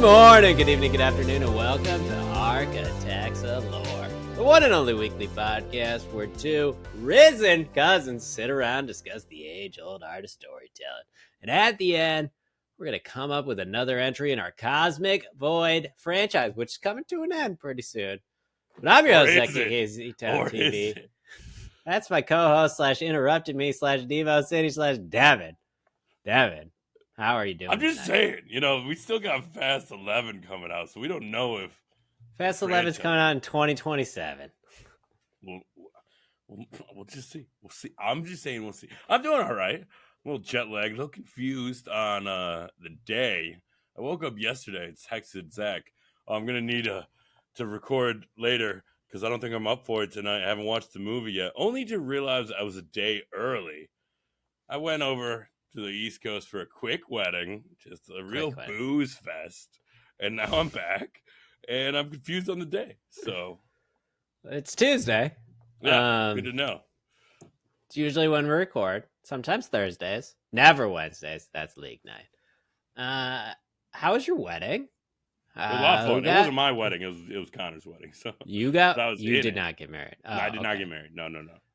morning, good evening, good afternoon, and welcome to Architects of Lore, the one and only weekly podcast where two risen cousins sit around and discuss the age-old art of storytelling. And at the end, we're going to come up with another entry in our Cosmic Void franchise, which is coming to an end pretty soon. But I'm your host, KKZ-Town TV. That's my co-host / interrupted me / Devo City / Devin. Devin, how are you doing? I'm just saying, we still got Fast 11 coming out, so we don't know if Fast 11's coming out in 2027. We'll just see. We'll see. I'm just saying we'll see. I'm doing all right. A little jet lagged, a little confused on the day. I woke up yesterday and texted Zach, I'm going to need to record later because I don't think I'm up for it tonight. I haven't watched the movie yet, only to realize I was a day early. I went over to the East Coast for a quick wedding, just a real booze fest, and now I'm back, and I'm confused on the day. So it's Tuesday. Yeah, good to know. It's usually when we record. Sometimes Thursdays, never Wednesdays. That's league night. How was your wedding? It was a lot of fun. It wasn't my wedding. It was Connor's wedding. So you did not get married. No, I did not get married. No.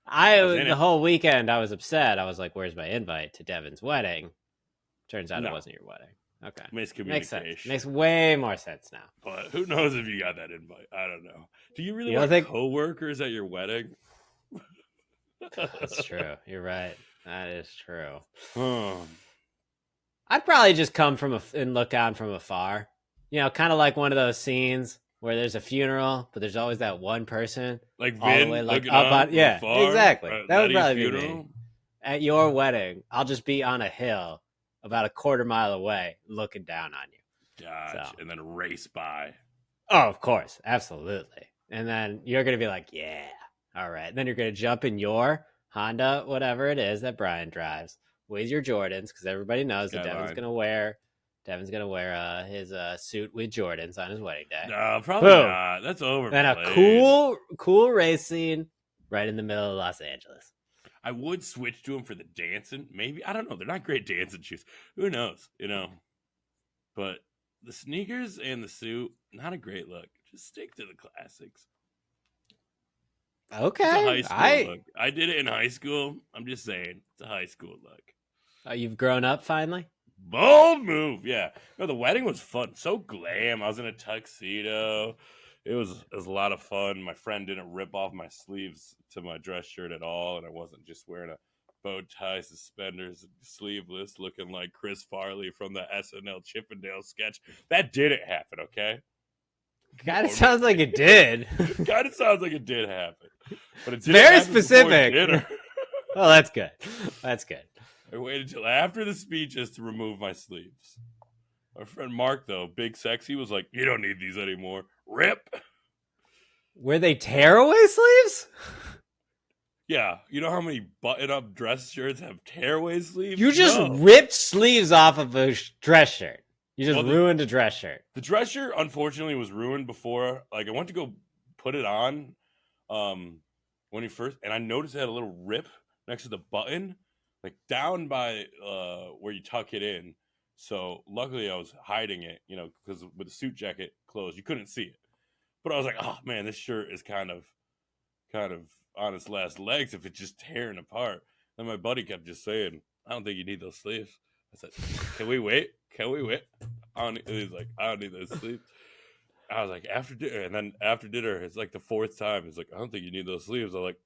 The whole weekend I was upset. I was like, "Where's my invite to Devin's wedding?" Turns out it wasn't your wedding. Okay, miscommunication. Makes sense. Makes way more sense now. But who knows if you got that invite? I don't know. Do you really want coworkers at your wedding? That's true. You're right. That is true. I'd probably just come and look on from afar. Kind of like one of those scenes where there's a funeral, but there's always that one person, like all the way, like up on. Yeah, exactly. That would probably be me. At your wedding, I'll just be on a hill about a quarter mile away, looking down on you. Gotcha. So. And then race by. Oh, of course, absolutely. And then you're gonna be like, "Yeah, all right." And then you're gonna jump in your Honda, whatever it is that Brian drives, with your Jordans, because everybody knows that Devin's gonna wear his suit with Jordans on his wedding day. No, probably not. That's overplayed. And a cool race scene right in the middle of Los Angeles. I would switch to them for the dancing. Maybe. I don't know. They're not great dancing shoes. Who knows? But the sneakers and the suit, not a great look. Just stick to the classics. Okay. It's a high school look. I did it in high school. I'm just saying. It's a high school look. You've grown up finally? Bold move, yeah. No, the wedding was fun. So glam. I was in a tuxedo. It was a lot of fun. My friend didn't rip off my sleeves to my dress shirt at all, and I wasn't just wearing a bow tie, suspenders, sleeveless, looking like Chris Farley from the SNL Chippendale sketch. That didn't happen, okay? Kind of sounds like it did. Kind of sounds like it did happen. But it's very specific. Oh, that's good. That's good. I waited until after the speeches to remove my sleeves. Our friend Mark, though, big sexy, was like, "You don't need these anymore." Rip. Were they tearaway sleeves? Yeah. You know how many button-up dress shirts have tearaway sleeves? You just ripped sleeves off of a dress shirt. You just ruined a dress shirt. The dress shirt, unfortunately, was ruined before. Like, I went to go put it on when he first, and I noticed it had a little rip next to the button, like down by where you tuck it in. So luckily I was hiding it, because with the suit jacket closed, you couldn't see it. But I was like, oh man, this shirt is kind of on its last legs if it's just tearing apart. And my buddy kept just saying, "I don't think you need those sleeves." I said, Can we wait? He's like, "I don't need those sleeves." I was like, after dinner, and then after dinner, it's like the fourth time. He's like, "I don't think you need those sleeves." I'm like,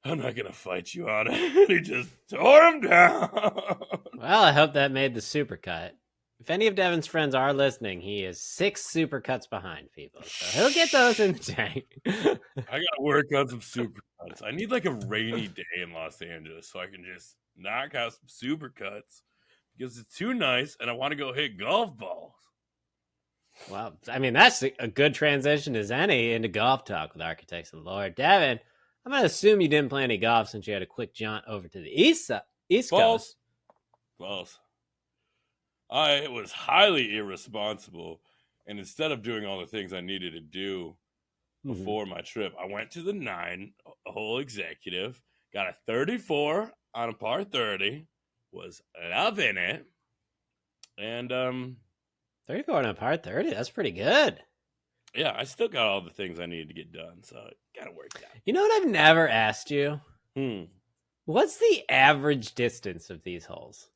"I'm not gonna fight you on it." He just tore him down. Well, I hope that made the supercut. If any of Devin's friends are listening, he is 6 supercuts behind, people. So he'll get those in the tank. I gotta work on some supercuts. I need like a rainy day in Los Angeles so I can just knock out some supercuts because it's too nice and I want to go hit golf balls. Well, I mean, that's a good transition as any into golf talk with Architects of the Lord. Devin, I'm going to assume you didn't play any golf since you had a quick jaunt over to the East Coast. Balls. I was highly irresponsible, and instead of doing all the things I needed to do before my trip, I went to the 9-hole executive, got a 34 on a par 30, was loving it, and 34 on a par 30. That's pretty good. Yeah, I still got all the things I needed to get done, so it kind of worked out. You know what I've never asked you? Hmm. What's the average distance of these holes?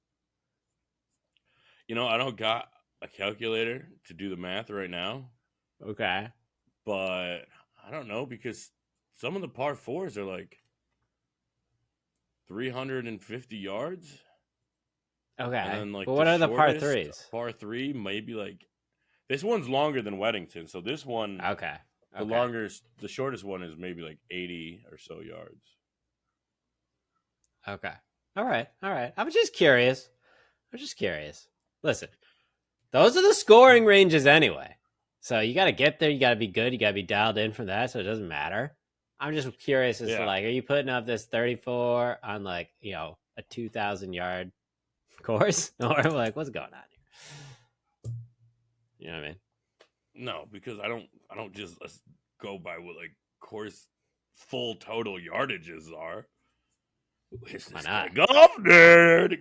You know, I don't got a calculator to do the math right now, Okay. but I don't know because some of the par fours are like 350 yards. Okay. And then like but what are the par shortest threes? par three, maybe like this one's longer than Weddington. So this one, Okay. the shortest one is maybe like 80 or so yards. Okay. All right. I'm just curious. Listen, those are the scoring ranges anyway. So you got to get there. You got to be good. You got to be dialed in from that. So it doesn't matter. I'm just curious as to like, are you putting up this 34 on like, a 2,000-yard course, or like what's going on here? You know what I mean? No, because I don't just go by what like course full total yardages are. Why not? Golf nerd.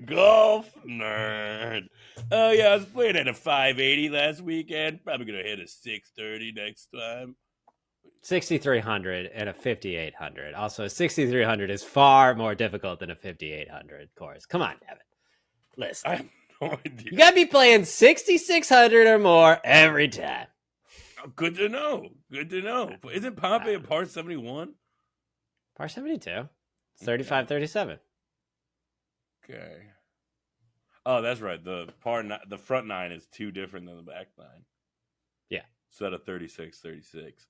Oh yeah, I was playing at a 580 last weekend. Probably gonna hit a 630 next time. 6,300 and a 5,800. Also, a 6,300 is far more difficult than a 5,800 course. Come on, Devin. Listen, I have no idea. You gotta be playing 6,600 or more every time. Good to know. Isn't Pompey a par 71? Par 72. 35, 37. Okay. Oh, that's right. The front nine is 2 different than the back nine. Yeah. Instead of 36, 36.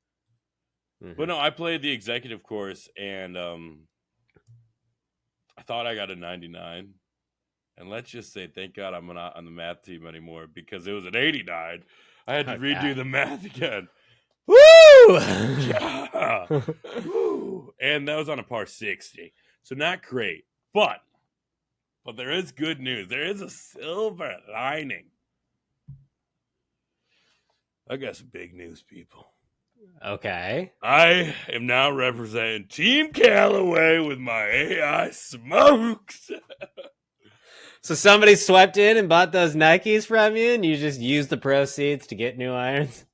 Mm-hmm. But no, I played the executive course, and I thought I got a 99. And let's just say, thank God I'm not on the math team anymore because it was an 89. I had to redo the math again. Woo! Yeah. Woo! And that was on a par 60. So not great. But there is good news. There is a silver lining. I got some big news, people. Okay. I am now representing Team Callaway with my AI smokes. So somebody swept in and bought those Nikes from you, and you just used the proceeds to get new irons?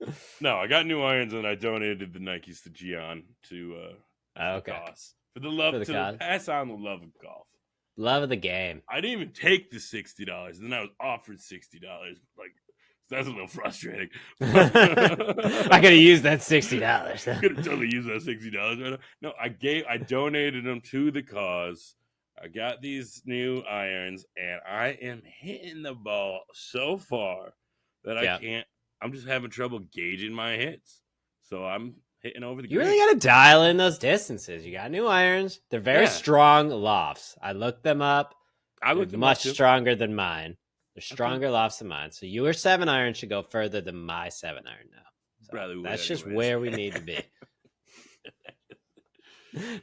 No, I got new irons, and I donated the Nikes to Gian to okay. the cause. For the love, to pass on the love of golf. Love of the game. I didn't even take the $60, and then I was offered $60. Like, that's a little frustrating. I could have used that $60. Could have totally used that $60 right now. No, I donated them to the cause. I got these new irons, and I am hitting the ball so far that I can't. I'm just having trouble gauging my hits. So I'm hitting over the green. You really got to dial in those distances. You got new irons. They're very strong lofts. I looked them up. They're much stronger than mine. They're stronger lofts than mine. So your 7 iron should go further than my 7 iron now. So that's just where we need to be.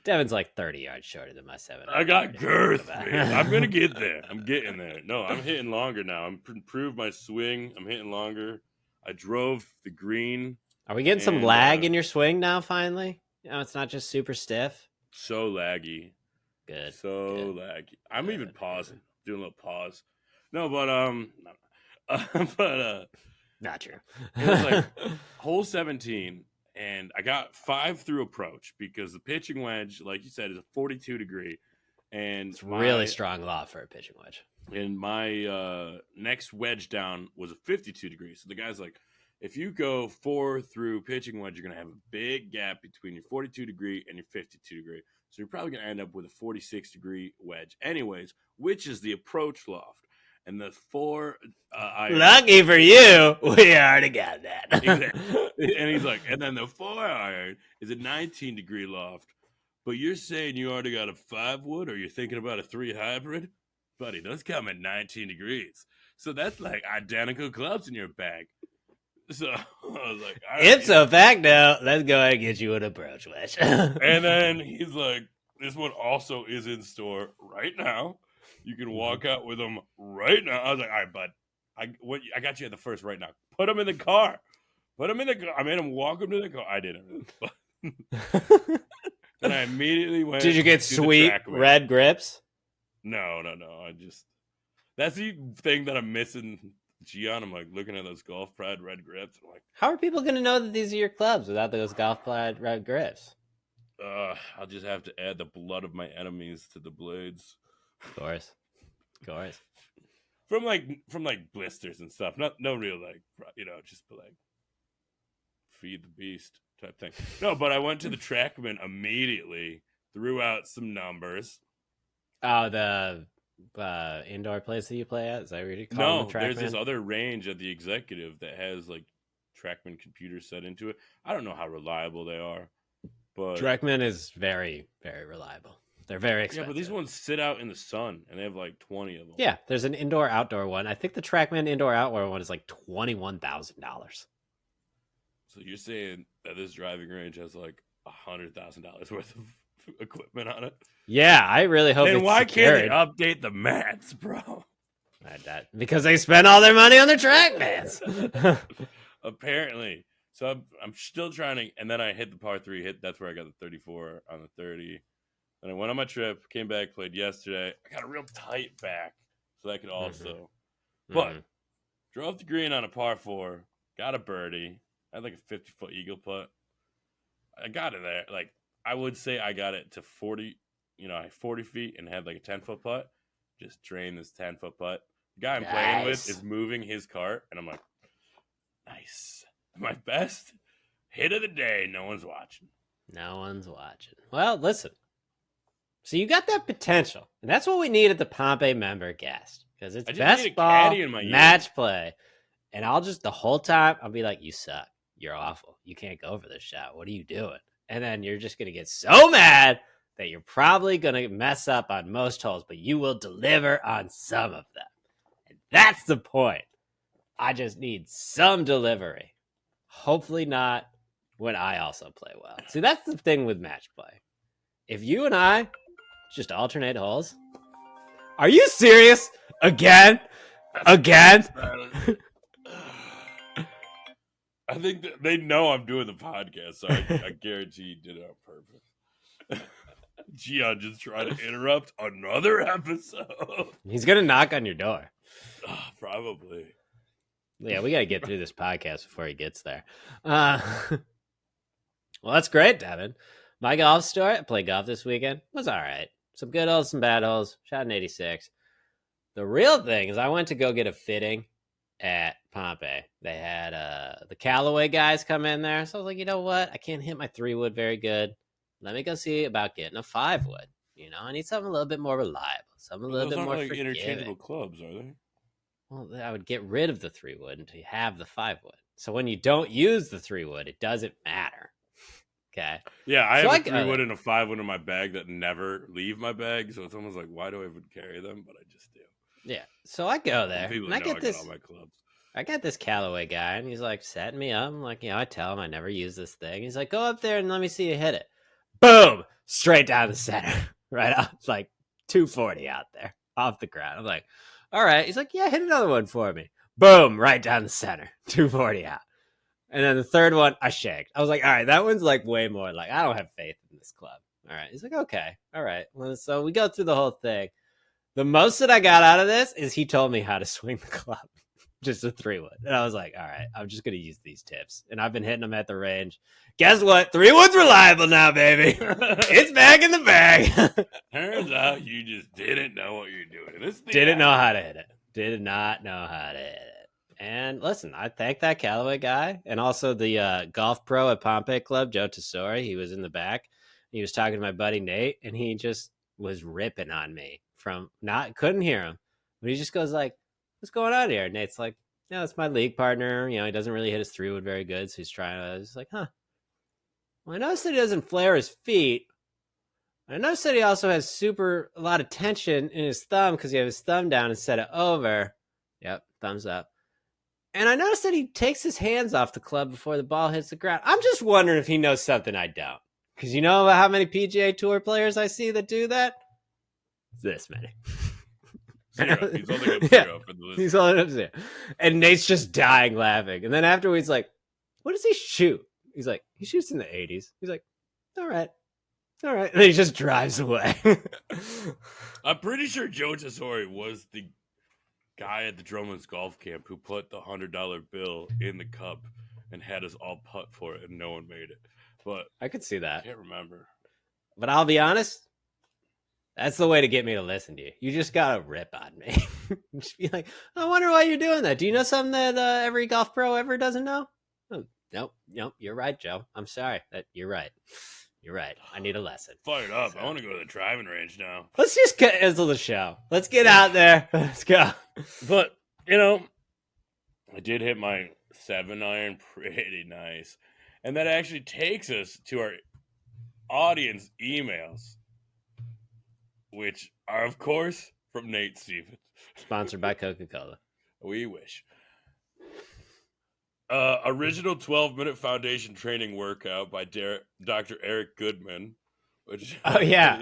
Devin's like 30 yards shorter than my 7 iron. I got girth, man. I'm going to get there. I'm getting there. No, I'm hitting longer now. I'm improved my swing. I'm hitting longer. I drove the green. Are we getting some lag in your swing now, finally? It's not just super stiff? So laggy. Good. Laggy. I'm even pausing. Doing a little pause. No, but not true. It was like hole 17, and I got 5 through approach because the pitching wedge, like you said, is a 42 degree, and it's really strong loft for a pitching wedge. And my next wedge down was a 52 degree. So the guy's like, if you go 4 through pitching wedge, you're gonna have a big gap between your 42 degree and your 52 degree. So you're probably gonna end up with a 46 degree wedge, anyways, which is the approach loft. And the 4 iron. Lucky for you, we already got that. Exactly. And he's like, and then the 4 iron is a 19 degree loft. But you're saying you already got a 5 wood, or you're thinking about a 3 hybrid? Buddy, those come at 19 degrees. So that's like identical clubs in your bag. So I was like, ipso facto, let's go ahead and get you an approach wedge. And then he's like, this one also is in store right now. You can walk out with them right now. I was like, all right, bud. I got you at the first right now. Put them in the car. I made him walk them to the car. I didn't. Then I immediately went. Did you get sweet red grips? No. That's the thing that I'm missing Gian, I'm like looking at those Golf Pride red grips. I'm like, How are people going to know that these are your clubs without those Golf Pride red grips? I'll just have to add the blood of my enemies to the blades. Of course. From like blisters and stuff. No real like just like feed the beast type thing. No, but I went to the Trackman immediately, threw out some numbers. Oh, the indoor place that you play at? Is that what you call No, the there's Trackman? this other range at the Executive that has like Trackman computers set into it. I don't know how reliable they are, but Trackman is very, very reliable. They're very expensive. yeah, but these ones sit out in the sun, and they have like 20 of them. Yeah, there's an indoor-outdoor one. I think the Trackman indoor-outdoor one is like $21,000. So you're saying that this driving range has like $100,000 worth of equipment on it? Yeah, I really hope. Then it's why secured. can't they update the mats, bro? Because they spend all their money on their Trackmans. Apparently. So I'm still trying to, and then I hit the par 3. That's where I got the 34 on the 30. Then I went on my trip, came back, played yesterday. I got a real tight back, so that could also. But drove the green on a par 4, got a birdie. I had like a 50-foot eagle putt. I got it there. Like I would say, I got it to 40. 40 feet and had like a 10-foot putt. Just drain this 10-foot putt. The guy I'm playing with is moving his cart, and I'm like, nice. My best hit of the day. No one's watching. Well, listen. So you got that potential, and that's what we need at the Pompey member guest, because it's best ball match play. And I'll just the whole time I'll be like, "You suck. You're awful. You can't go for this shot. What are you doing?" And then you're just gonna get so mad that you're probably gonna mess up on most holes, but you will deliver on some of them. And that's the point. I just need some delivery. Hopefully not when I also play well. See, that's the thing with match play. If you and I just alternate holes. Are you serious? Again? I think that they know I'm doing the podcast, so I guarantee you did it on purpose. Gian just trying to interrupt another episode. He's going to knock on your door. Probably. Yeah, we got to get through this podcast before he gets there. Well, that's great, Devin. My golf story, I played golf this weekend. Was all right. Some good holes, some bad holes. Shot an 86. The real thing is I went to go get a fitting at Pompey. They had the Callaway guys come in there. So I was like, you know what? I can't hit my 3-wood very good. Let me go see about getting a 5-wood. I need something a little bit more reliable. Something a little bit more forgiving. Interchangeable clubs, are they? Well, I would get rid of the 3-wood until you have the 5-wood. So when you don't use the 3-wood, it doesn't matter. Okay. Yeah, I have a 3-wood and a 5-wood in my bag that never leave my bag. So it's almost like, why do I even carry them? But I just do. Yeah. So I go there. People and I get this. All my clubs. I got this Callaway guy, and he's like setting me up. I'm like, I tell him I never use this thing. He's like, go up there and let me see you hit it. Boom! Straight down the center. Right off, like 240 out there off the ground. I'm like, all right. He's like, yeah, hit another one for me. Boom! Right down the center. 240 out. And then the third one, I shanked. I was like, all right, that one's like way more like, I don't have faith in this club. All right. He's like, okay. All right. Well, so we go through the whole thing. The most that I got out of this is he told me how to swing the club. Just a 3-wood. And I was like, all right, I'm just going to use these tips. And I've been hitting them at the range. Guess what? 3-wood's reliable now, baby. It's back in the bag. Turns out you just didn't know what you're doing. Didn't know how to hit it. Did not know how to hit it. And listen, I thank that Callaway guy. And also the golf pro at Pompey Club, Joe Tesori. He was in the back. He was talking to my buddy Nate. And he just was ripping on me couldn't hear him. But he just goes like, what's going on here? Nate's like, yeah, that's my league partner. He doesn't really hit his 3-wood very good. So he's trying to, he's like, huh. Well, I noticed that he doesn't flare his feet. I noticed that he also has a lot of tension in his thumb because he has his thumb down instead of over. Yep, thumbs up. And I noticed that he takes his hands off the club before the ball hits the ground. I'm just wondering if he knows something I don't. Because you know how many PGA Tour players I see that do that? This many. Zero. He's holding up 0 for the list. He's holding up 0. And Nate's just dying laughing. And then afterwards, he's like, what does he shoot? He's like, he shoots in the 80s. He's like, all right. And then he just drives away. I'm pretty sure Joe Tesori was guy at the Drumlins golf camp who put the $100 bill in the cup and had us all putt for it, and no one made it. But I could see I that. can't remember. But I'll be honest, that's the way to get me to listen to you. You just gotta rip on me. Just be like, I wonder why you're doing that. Do you know something that every golf pro ever doesn't know? Oh, nope. You're right, Joe. I'm sorry. You're right. You're right. I need a lesson. Fired up. I want to go to the driving range now. Let's just cancel the show. Let's get out there. Let's go. But, I did hit my 7-iron pretty nice. And that actually takes us to our audience emails, which are, of course, from Nate Stevens. Sponsored by Coca-Cola. We wish. Original 12-minute foundation training workout by Dr. Eric Goodman. Which oh, yeah.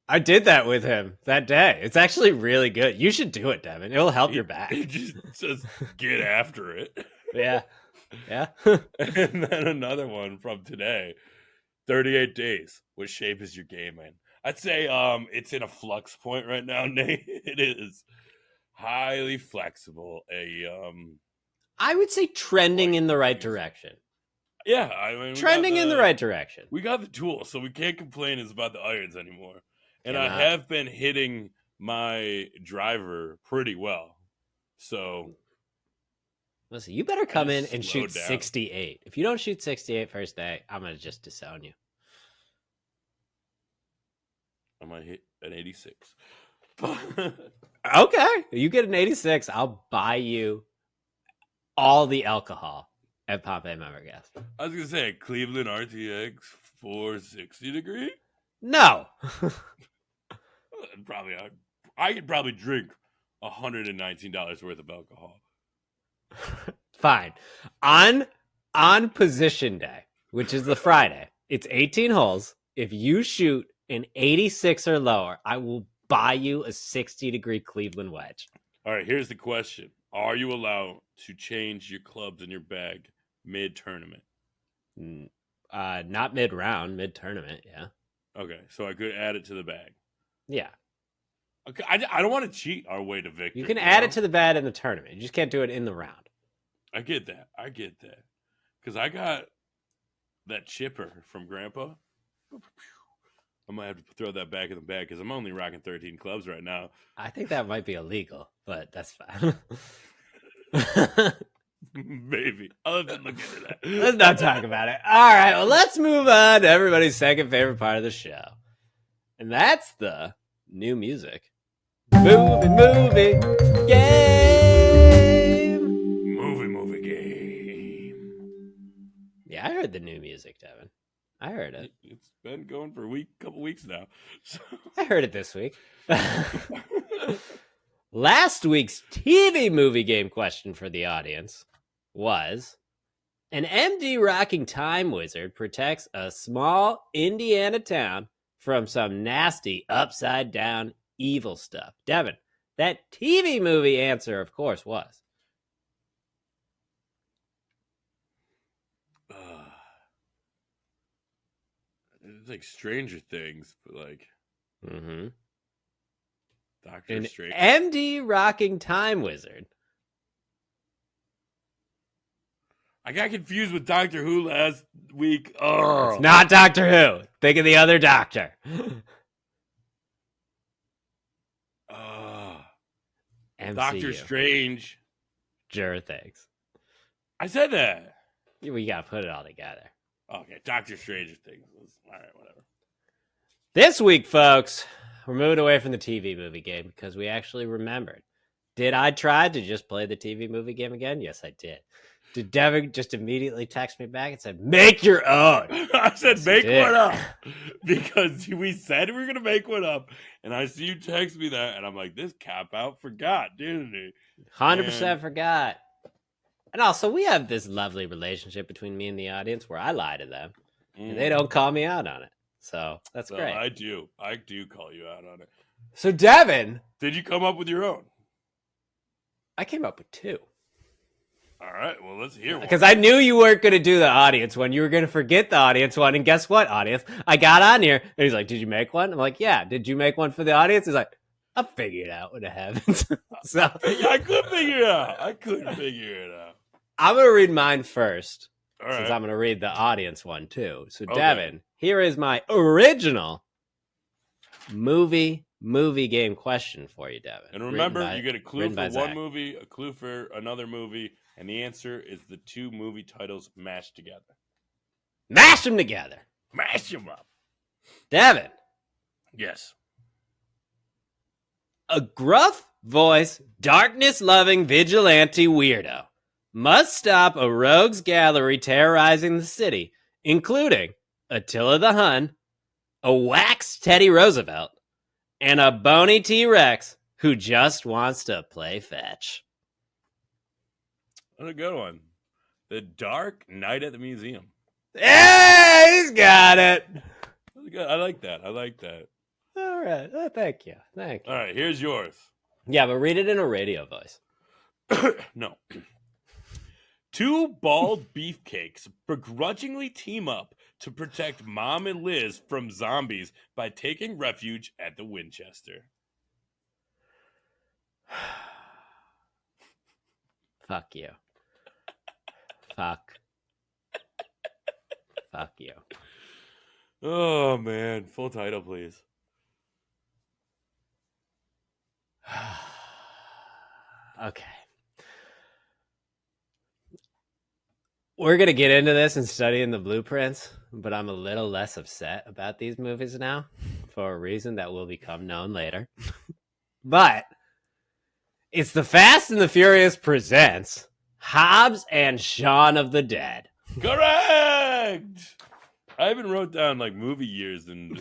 I did that with him that day. It's actually really good. You should do it, Devin. It'll help your back. It just says, get after it. Yeah. Yeah. And then another one from today. 38 days. What shape is your game in? I'd say it's in a flux point right now, Nate. It is highly flexible. I would say trending in the right direction. Yeah, I mean, trending in the right direction. We got the tools, so we can't complain about the irons anymore. And Cannot. I have been hitting my driver pretty well. So listen, you better come in and slow shoot down. 68. If you don't shoot 68 first day, I'm going to just disown you. I might hit an 86. Okay. You get an 86, I'll buy you all the alcohol at Pompeii Member Gas. I was going to say Cleveland RTX 460 degree. No. I could probably drink $119 worth of alcohol. Fine. On position day, which is the Friday, it's 18 holes. If you shoot an 86 or lower, I will buy you a 60-degree Cleveland wedge. All right, here's the question. Are you allowed to change your clubs in your bag mid-tournament? Not mid-round, mid-tournament, yeah. Okay, so I could add it to the bag. Yeah. Okay, I don't want to cheat our way to victory. You can add it to the bag in the tournament. You just can't do it in the round. I get that. Because I got that chipper from Grandpa. I might have to throw that back in the bag because I'm only rocking 13 clubs right now. I think that might be illegal, but that's fine. Maybe. I'll have to look into that. Let's not talk about it. All right, well, let's move on to everybody's second favorite part of the show. And that's the new music. Movie game. Movie game. Yeah, I heard the new music, Devin. I heard it. It's been going for couple weeks now. So. I heard it this week. Last week's TV movie game question for the audience was: an MD rocking time wizard protects a small Indiana town from some nasty upside down evil stuff. Devin, that TV movie answer, of course, was it's like Stranger Things, but like Doctor an Strange. MD rocking time wizard. I got confused with Doctor Who last week. Oh, It's not Doctor Who. Think of the other doctor. MCU. Doctor Strange. Sure things. I said that. We gotta put it all together. Okay, Doctor Stranger Things. All right, whatever. This week, folks, we're moving away from the TV movie game because we actually remembered. Did I try to just play the TV movie game again? Yes, I did. Did Devin just immediately text me back and said, make your own? I said, Yes, make one up. Because we said we were going to make one up. And I see you text me that. And I'm like, this cop-out forgot, didn't he? 100% forgot. And also, we have this lovely relationship between me and the audience where I lie to them. And they don't call me out on it. So that's great. I do. I do call you out on it. So, Devin. Did you come up with your own? I came up with two. All right, well, let's hear one. Because I knew you weren't going to do the audience one. You were going to forget the audience one. And guess what, audience? I got on here, and he's like, did you make one? I'm like, yeah. Did you make one for the audience? He's like, I'll figure it out when it happens. So I could figure it out. I couldn't figure it out. I'm going to read mine first, All since right. I'm going to read the audience one too. So, Okay. Devin, here is my original movie game question for you, Devin. And remember, you get a clue for one movie, a clue for another movie, and the answer is the two movie titles mashed together. Mash them together. Mash them up. Devin. Yes. A gruff voice, darkness-loving vigilante weirdo must stop a rogues gallery terrorizing the city, including Attila the Hun, a wax Teddy Roosevelt, and a bony T-Rex who just wants to play fetch. That's a good one. The Dark Night at the Museum. Hey, he's got it. I like that. All right. Oh, thank you. All right, here's yours. Yeah, but read it in a radio voice. No. Two bald beefcakes begrudgingly team up to protect Mom and Liz from zombies by taking refuge at the Winchester. Fuck you. Fuck you. Oh, man. Full title, please. Okay. We're going to get into this and studying the blueprints, but I'm a little less upset about these movies now for a reason that will become known later. But it's the Fast and the Furious presents Hobbs and Shaun of the Dead. Correct! I even wrote down like movie years and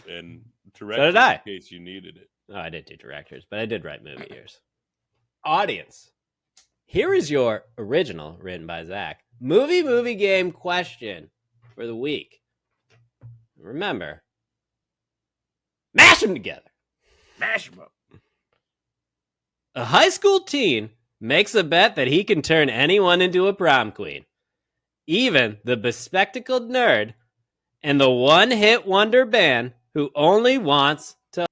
directors So did I. in case you needed it. Oh, I didn't do directors, but I did write movie years. Audience, here is your original, written by Zach, movie game question for the week. Remember, mash them together. Mash them up. A high school teen makes a bet that he can turn anyone into a prom queen, even the bespectacled nerd and the one-hit wonder band who only wants to...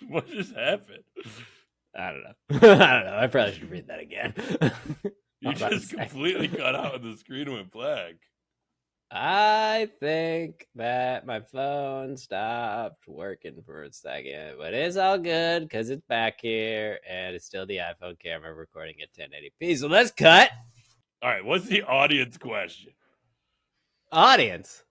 What just happened? I don't know. I probably should read that again. You just completely cut out and the screen went black. I think that my phone stopped working for a second, but it's all good because it's back here and it's still the iPhone camera recording at 1080p. So let's cut. All right, what's the audience question? Audience,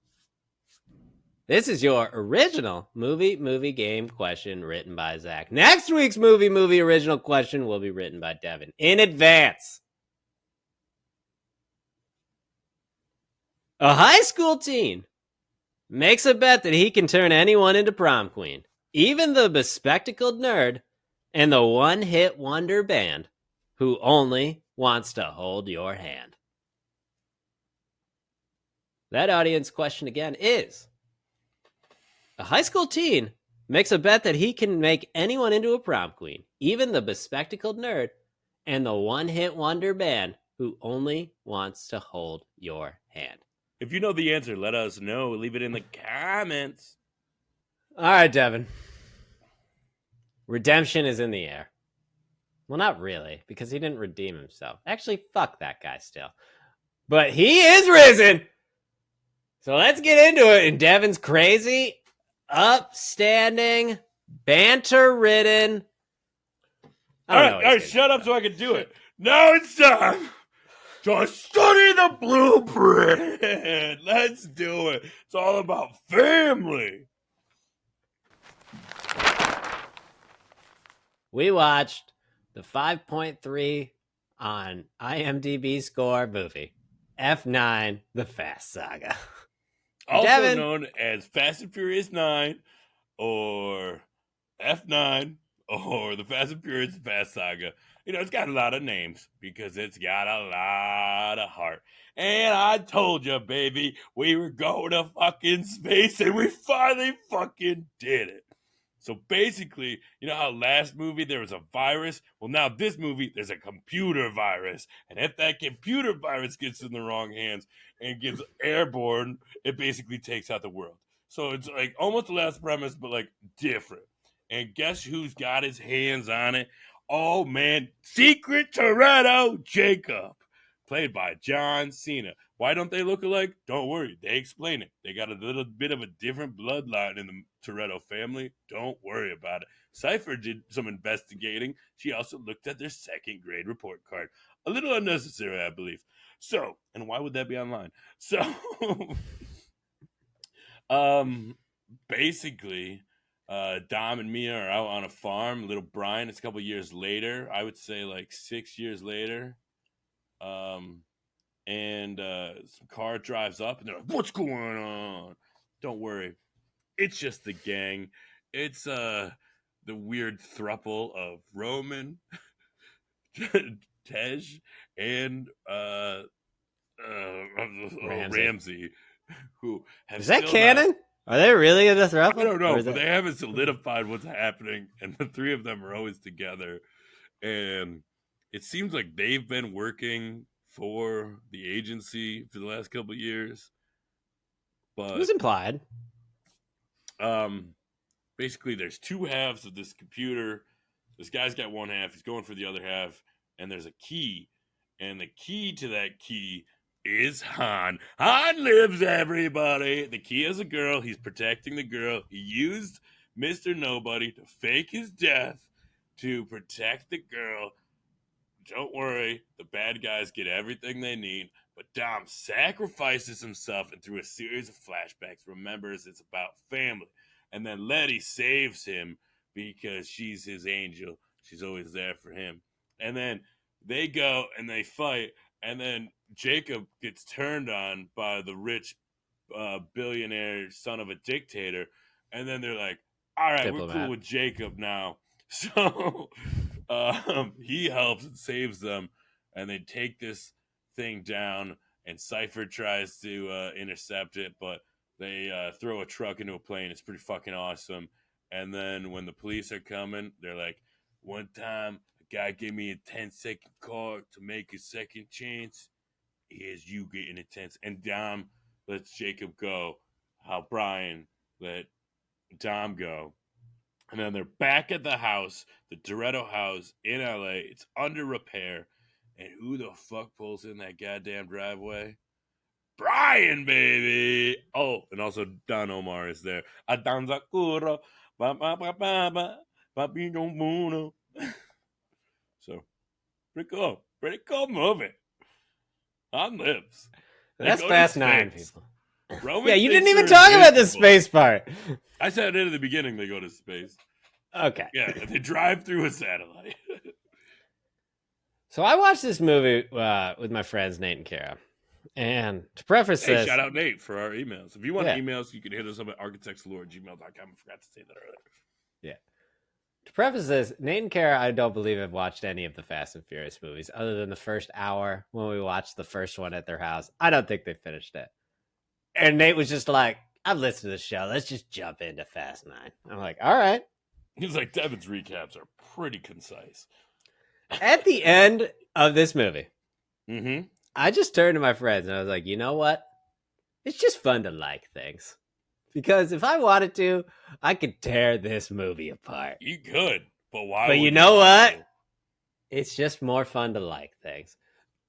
this is your original movie game question written by Zach. Next week's movie original question will be written by Devin in advance. A high school teen makes a bet that he can turn anyone into prom queen, even the bespectacled nerd and the one-hit wonder band who only wants to hold your hand. That audience question again is: a high school teen makes a bet that he can make anyone into a prom queen, even the bespectacled nerd and the one-hit wonder band who only wants to hold your hand. If you know the answer, let us know. Leave it in the comments. All right, Devin. Redemption is in the air. Well, not really, because he didn't redeem himself. Actually, fuck that guy still. But he is risen! So let's get into it in Devin's crazy, upstanding, banter-ridden... All right, shut up so I can do it. Now it's time to study the blueprint. Let's do it. It's all about family. We watched the 5.3 on IMDb score movie, F9, The Fast Saga. Also Devin, known as Fast and Furious 9 or F9 or the Fast and Furious Fast Saga. You know, it's got a lot of names because it's got a lot of heart. And I told you, baby, we were going to fucking space and we finally fucking did it. So basically, you know how last movie there was a virus? Well, now this movie, there's a computer virus. And if that computer virus gets in the wrong hands and gets airborne, it basically takes out the world. So it's like almost the last premise, but like different. And guess who's got his hands on it? Oh man, Secret Toretto Jacob, played by John Cena. Why don't they look alike? Don't worry, they explain it. They got a little bit of a different bloodline in the Toretto family. Don't worry about it. Cypher did some investigating. She also looked at their second grade report card. A little unnecessary, I believe. So, and why would that be online? So, basically, Dom and Mia are out on a farm. Little Brian, it's a couple years later. I would say like 6 years later. And some car drives up, and they're like, "What's going on?" Don't worry, it's just the gang. It's the weird throuple of Roman, Tej, and Ramsey, who have Is that canon? Are they really in this throuple? I don't know, but they haven't solidified what's happening, and the three of them are always together. And it seems like they've been working for the agency for the last couple of years. But it was implied. Basically, there's two halves of this computer. This guy's got one half. He's going for the other half. And there's a key. And the key to that key is Han. Han lives, everybody. The key is a girl. He's protecting the girl. He used Mr. Nobody to fake his death to protect the girl. Don't worry, the bad guys get everything they need, but Dom sacrifices himself and through a series of flashbacks remembers it's about family. And then Letty saves him because she's his angel. She's always there for him. And then they go and they fight, and then Jacob gets turned on by the rich billionaire son of a dictator, and then they're like, all right, we're cool with Jacob now. So he helps and saves them, and they take this thing down, and Cypher tries to intercept it, but they throw a truck into a plane. It's pretty fucking awesome. And then when the police are coming, they're like, one time a guy gave me a 10-second card to make a second chance. Here's you getting a 10. And Dom lets Jacob go, how Brian let Dom go. And then they're back at the house, the Toretto house in LA. It's under repair. And who the fuck pulls in that goddamn driveway? Brian, baby! Oh, and also Don Omar is there. Adam Zakura. So, pretty cool. Pretty cool movie. On lips. That's Fast 9, people. Roman yeah, you didn't even talk about the space part. I said it at the beginning they go to space. Okay. Yeah, they drive through a satellite. So I watched this movie with my friends Nate and Kara. And to preface this... shout out Nate for our emails. If you want emails, you can hit us up at architectslore@gmail.com. I forgot to say that earlier. Yeah. To preface this, Nate and Kara, I don't believe have watched any of the Fast and Furious movies other than the first hour when we watched the first one at their house. I don't think they finished it. And Nate was just like, I've listened to the show. Let's just jump into Fast 9. I'm like, all right. He's like, Devin's recaps are pretty concise. At the end of this movie, mm-hmm. I just turned to my friends and I was like, you know what? It's just fun to like things. Because if I wanted to, I could tear this movie apart. You could, but why? But you know what? It's just more fun to like things.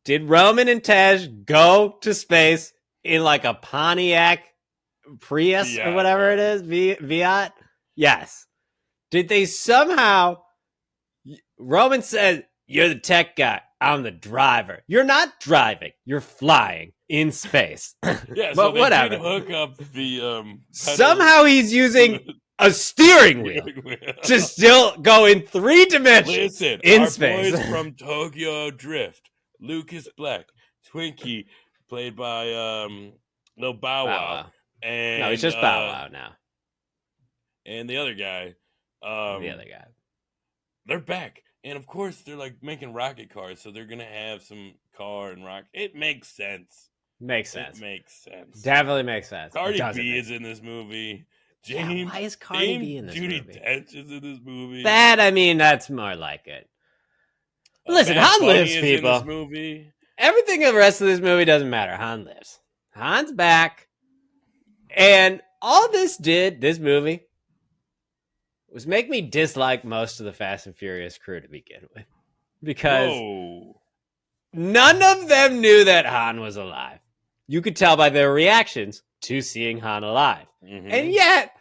Did Roman and Tej go to space in like a Pontiac Prius or whatever it is? Fiat? Yes. Did they somehow... Roman said, you're the tech guy. I'm the driver. You're not driving. You're flying in space. Yeah, but so they whatever. did hook up the somehow he's using a steering wheel to still go in 3 dimensions. Listen, in our space. boys from Tokyo Drift, Lucas Black, Twinkie, played by Lil Bow Wow. And no, he's just Bow Wow now. And the other guy. They're back. And of course, they're like making rocket cars, so they're going to have some car and rocket. It makes sense. Makes sense. Definitely makes sense. Cardi B is in this movie. Why is Cardi B in this Judi movie? Dench is in this movie. That's more like it. Listen, Han lives, people. In this movie. Everything in the rest of this movie doesn't matter. Han lives. Han's back. And all this movie, was make me dislike most of the Fast and Furious crew to begin with. Because Whoa. none of them knew that Han was alive. You could tell by their reactions to seeing Han alive. Mm-hmm. And yet,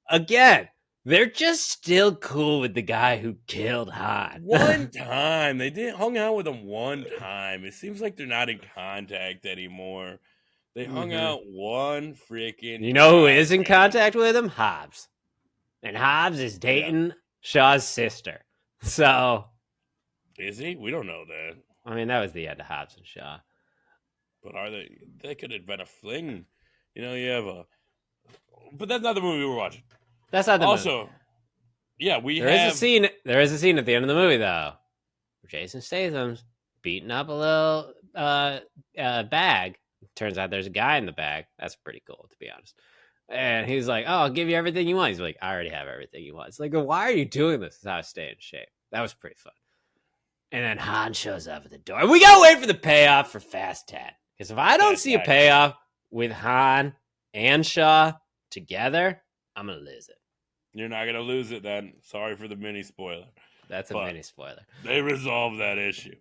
again, they're just still cool with the guy who killed Han. One time. They didn't hung out with him one time. It seems like they're not in contact anymore. They hung out one freaking You know who time, is in man. contact with him? Hobbs. And Hobbs is dating Shaw's sister. So, Is he? We don't know that. I mean, that was the end of Hobbs and Shaw. But are they? They could have been a fling. You know, you have a. But that's not the movie we're watching. That's not the Also, movie. yeah, There is a scene at the end of the movie, though, where Jason Statham's beating up a little bag. Turns out there's a guy in the bag. That's pretty cool, to be honest. And he's like, "Oh, I'll give you everything you want." He's like, "I already have everything you want." It's like, why are you doing this? This is how I stay in shape. That was pretty fun. And then Han shows up at the door. And we gotta wait for the payoff for Fast 10. Because if I don't see a payoff with Han and Shaw together, I'm gonna lose it. You're not gonna lose it then. Sorry for the mini spoiler. That's a mini spoiler. They resolved that issue.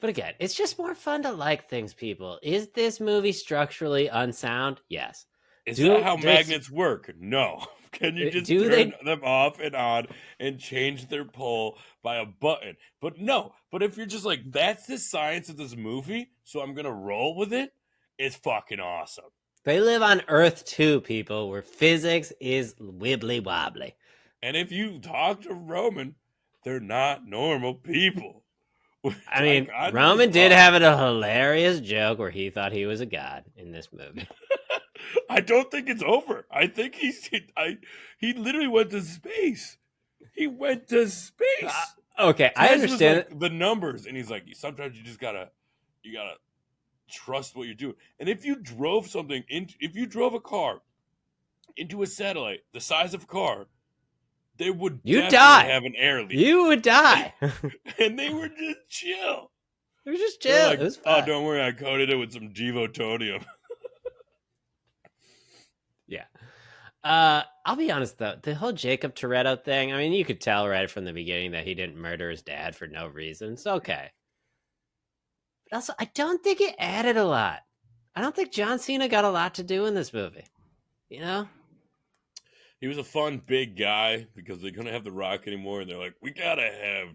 But again, it's just more fun to like things, people. Is this movie structurally unsound? Yes. Is that how magnets work? No. Can you just turn them off and on and change their pole by a button? But no. But if you're just like, that's the science of this movie, so I'm going to roll with it, it's fucking awesome. They live on Earth too, people, where physics is wibbly wobbly. And if you talk to Roman, they're not normal people. I mean, Roman did have a hilarious joke where he thought he was a god in this movie. I don't think it's over. I think he literally went to space. He went to space. Okay, I understand the numbers, and he's like, sometimes you just gotta trust what you're doing. And if you drove a car into a satellite the size of a car, they would definitely have an air leak. You would die. And they were just chill. They were just chill. Like, it was fun. Oh, don't worry, I coated it with some Givotonium. Yeah. I'll be honest though, the whole Jacob Toretto thing, I mean, you could tell right from the beginning that he didn't murder his dad for no reason. It's okay. But also, I don't think it added a lot. I don't think John Cena got a lot to do in this movie. You know? He was a fun big guy because they couldn't have The Rock anymore, and they're like, we gotta have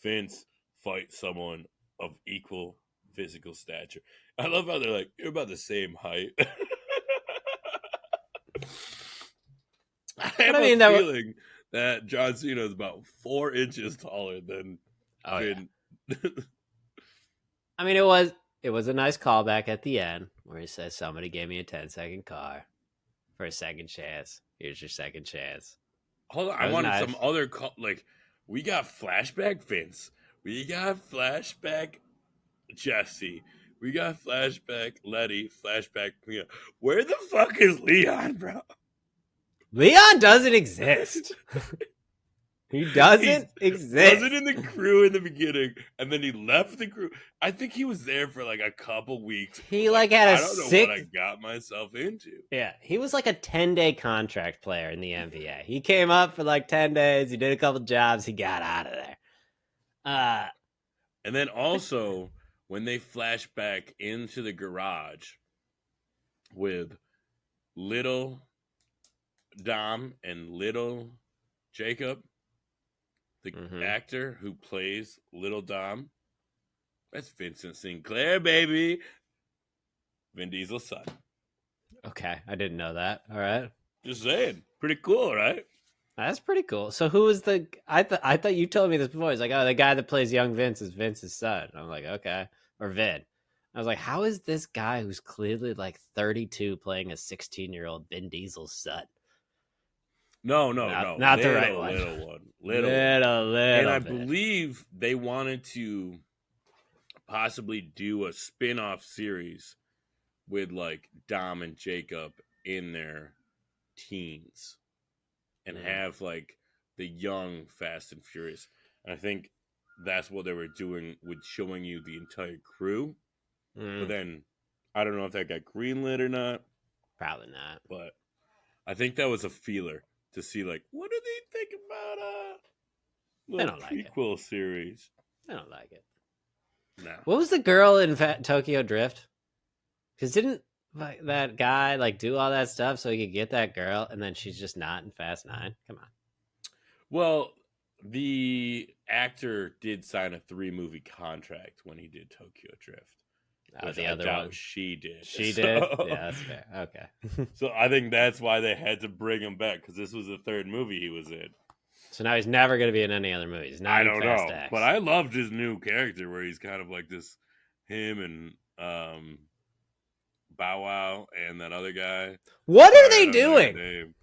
Vince fight someone of equal physical stature. I love how they're like, you're about the same height. I have a feeling that John Cena is about 4 inches taller than Vin. Yeah. I mean, it was a nice callback at the end where he says, somebody gave me a 10-second car for a second chance. Here's your second chance. Hold on, I wanted some other we got flashback Vince. We got flashback Jesse. We got flashback Letty. Flashback Leon. Where the fuck is Leon, bro? Leon doesn't exist. He doesn't exist. Wasn't in the crew in the beginning, and then he left the crew. I think he was there for like a couple weeks. He had I don't know what I got myself into. Yeah, he was like a 10-day contract player in the NBA. He came up for like 10 days. He did a couple jobs. He got out of there. And then also when they flash back into the garage with little Dom and little Jacob, the actor who plays little Dom, that's Vincent Sinclair, baby. Vin Diesel's son. Okay, I didn't know that. All right. Just saying. Pretty cool, right? That's pretty cool. So who was I thought you told me this before. He's like, oh, the guy that plays young Vince is Vince's son. I'm like, okay. Or Vin. I was like, how is this guy who's clearly like 32 playing a 16-year-old Vin Diesel's son? No. Not the right one. Little. And I believe they wanted to possibly do a spin-off series with like Dom and Jacob in their teens and have like the young Fast and Furious. And I think that's what they were doing with showing you the entire crew. But then I don't know if that got greenlit or not. Probably not. But I think that was a feeler to see, like, what do they think about They the don't like it. prequel series? I don't like it. No. What was the girl in Tokyo Drift? Because didn't that guy like do all that stuff so he could get that girl, and then she's just not in Fast 9? Come on. Well, the actor did sign a 3-movie contract when he did Tokyo Drift. Oh, the I other doubt one. she did. She did? Yeah, that's fair. Okay. So I think that's why they had to bring him back, because this was the 3rd movie he was in. So now he's never going to be in any other movies. Not I in don't Fast know, X. but I loved his new character where he's kind of like this, him and Bow Wow and that other guy. What are they doing?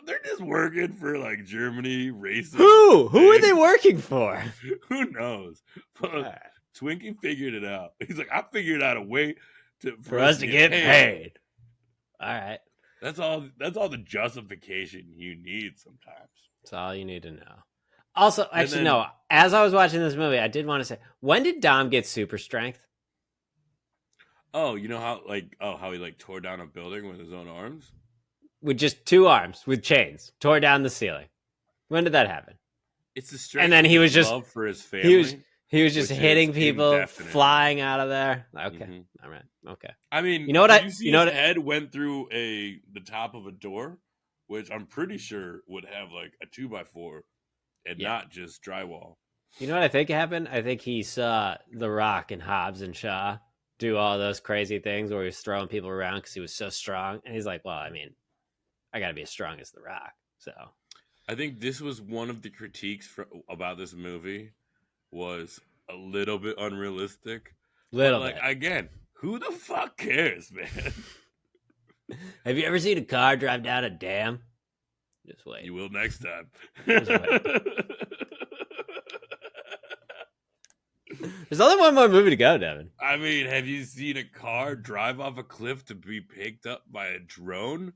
They're just working for like Germany racist. Who are they working for? Who knows? But Right. Twinkie figured it out. He's like, I figured out a way For us to get paid. All right. That's all the justification you need sometimes. That's all you need to know. Also, actually, then- no. As I was watching this movie, I did want to say, when did Dom get super strength? Oh, you know how how he like tore down a building with his own arms? With just 2 arms, with chains, tore down the ceiling. When did that happen? It's the strength. And then he was just love for his family. He was just Which hitting is people, indefinite. flying out of there. Okay, Mhm. all right, okay. I mean, You know what I- did you see you know his what- head went through the top of a door, which I'm pretty sure would have like a 2x4 and Yeah. not just drywall. You know what I think happened? I think he saw The Rock and Hobbs and Shaw do all those crazy things where he was throwing people around because he was so strong, and he's like, "Well, I mean, I got to be as strong as The Rock." So I think this was one of the critiques about this movie was a little bit unrealistic. little Like bit. again, who the fuck cares, man? Have you ever seen a car drive down a dam? Just wait. You will next time. Just There's only one more movie to go, Devin. I mean, have you seen a car drive off a cliff to be picked up by a drone?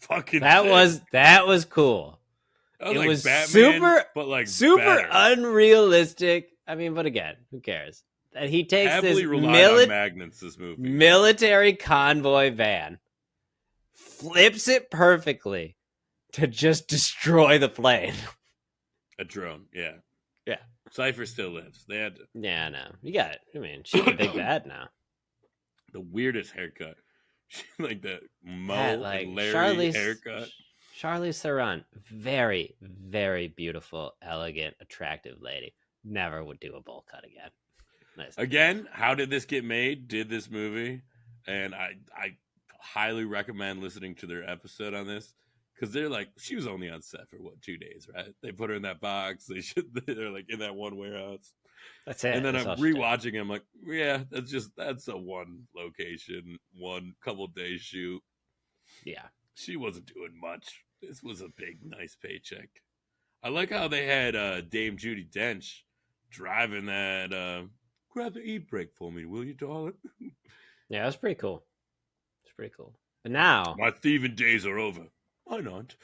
Fucking That sick. was cool. That it like was Batman, but like super better. unrealistic. I mean, but again, who cares? That he takes Heavily this relied on magnets. This movie. military convoy van, flips it perfectly to just destroy the plane. A drone, yeah. Yeah. Cypher still lives. They had Yeah, no, you got it. I mean, she's a big bad now. the weirdest haircut. Like the Mo That, like, and Larry haircut. Charlize Theron, very, very beautiful, elegant, attractive lady. Never would do a bowl cut again. Nice. Again, how did this get made? Did this movie, and I highly recommend listening to their episode on this because they're like, she was only on set for 2 days, right? They put her in that box. They're like in that one warehouse, That's it. and then That's I'm all she did. rewatching. I'm like, yeah, that's a one location, one couple days shoot. Yeah. She wasn't doing much. This was a big, nice paycheck. I like how they had Dame Judi Dench driving that. Grab the e-brake for me, will you, darling? Yeah, it was pretty cool. It's pretty cool. But now, My thieving days are over. Why not?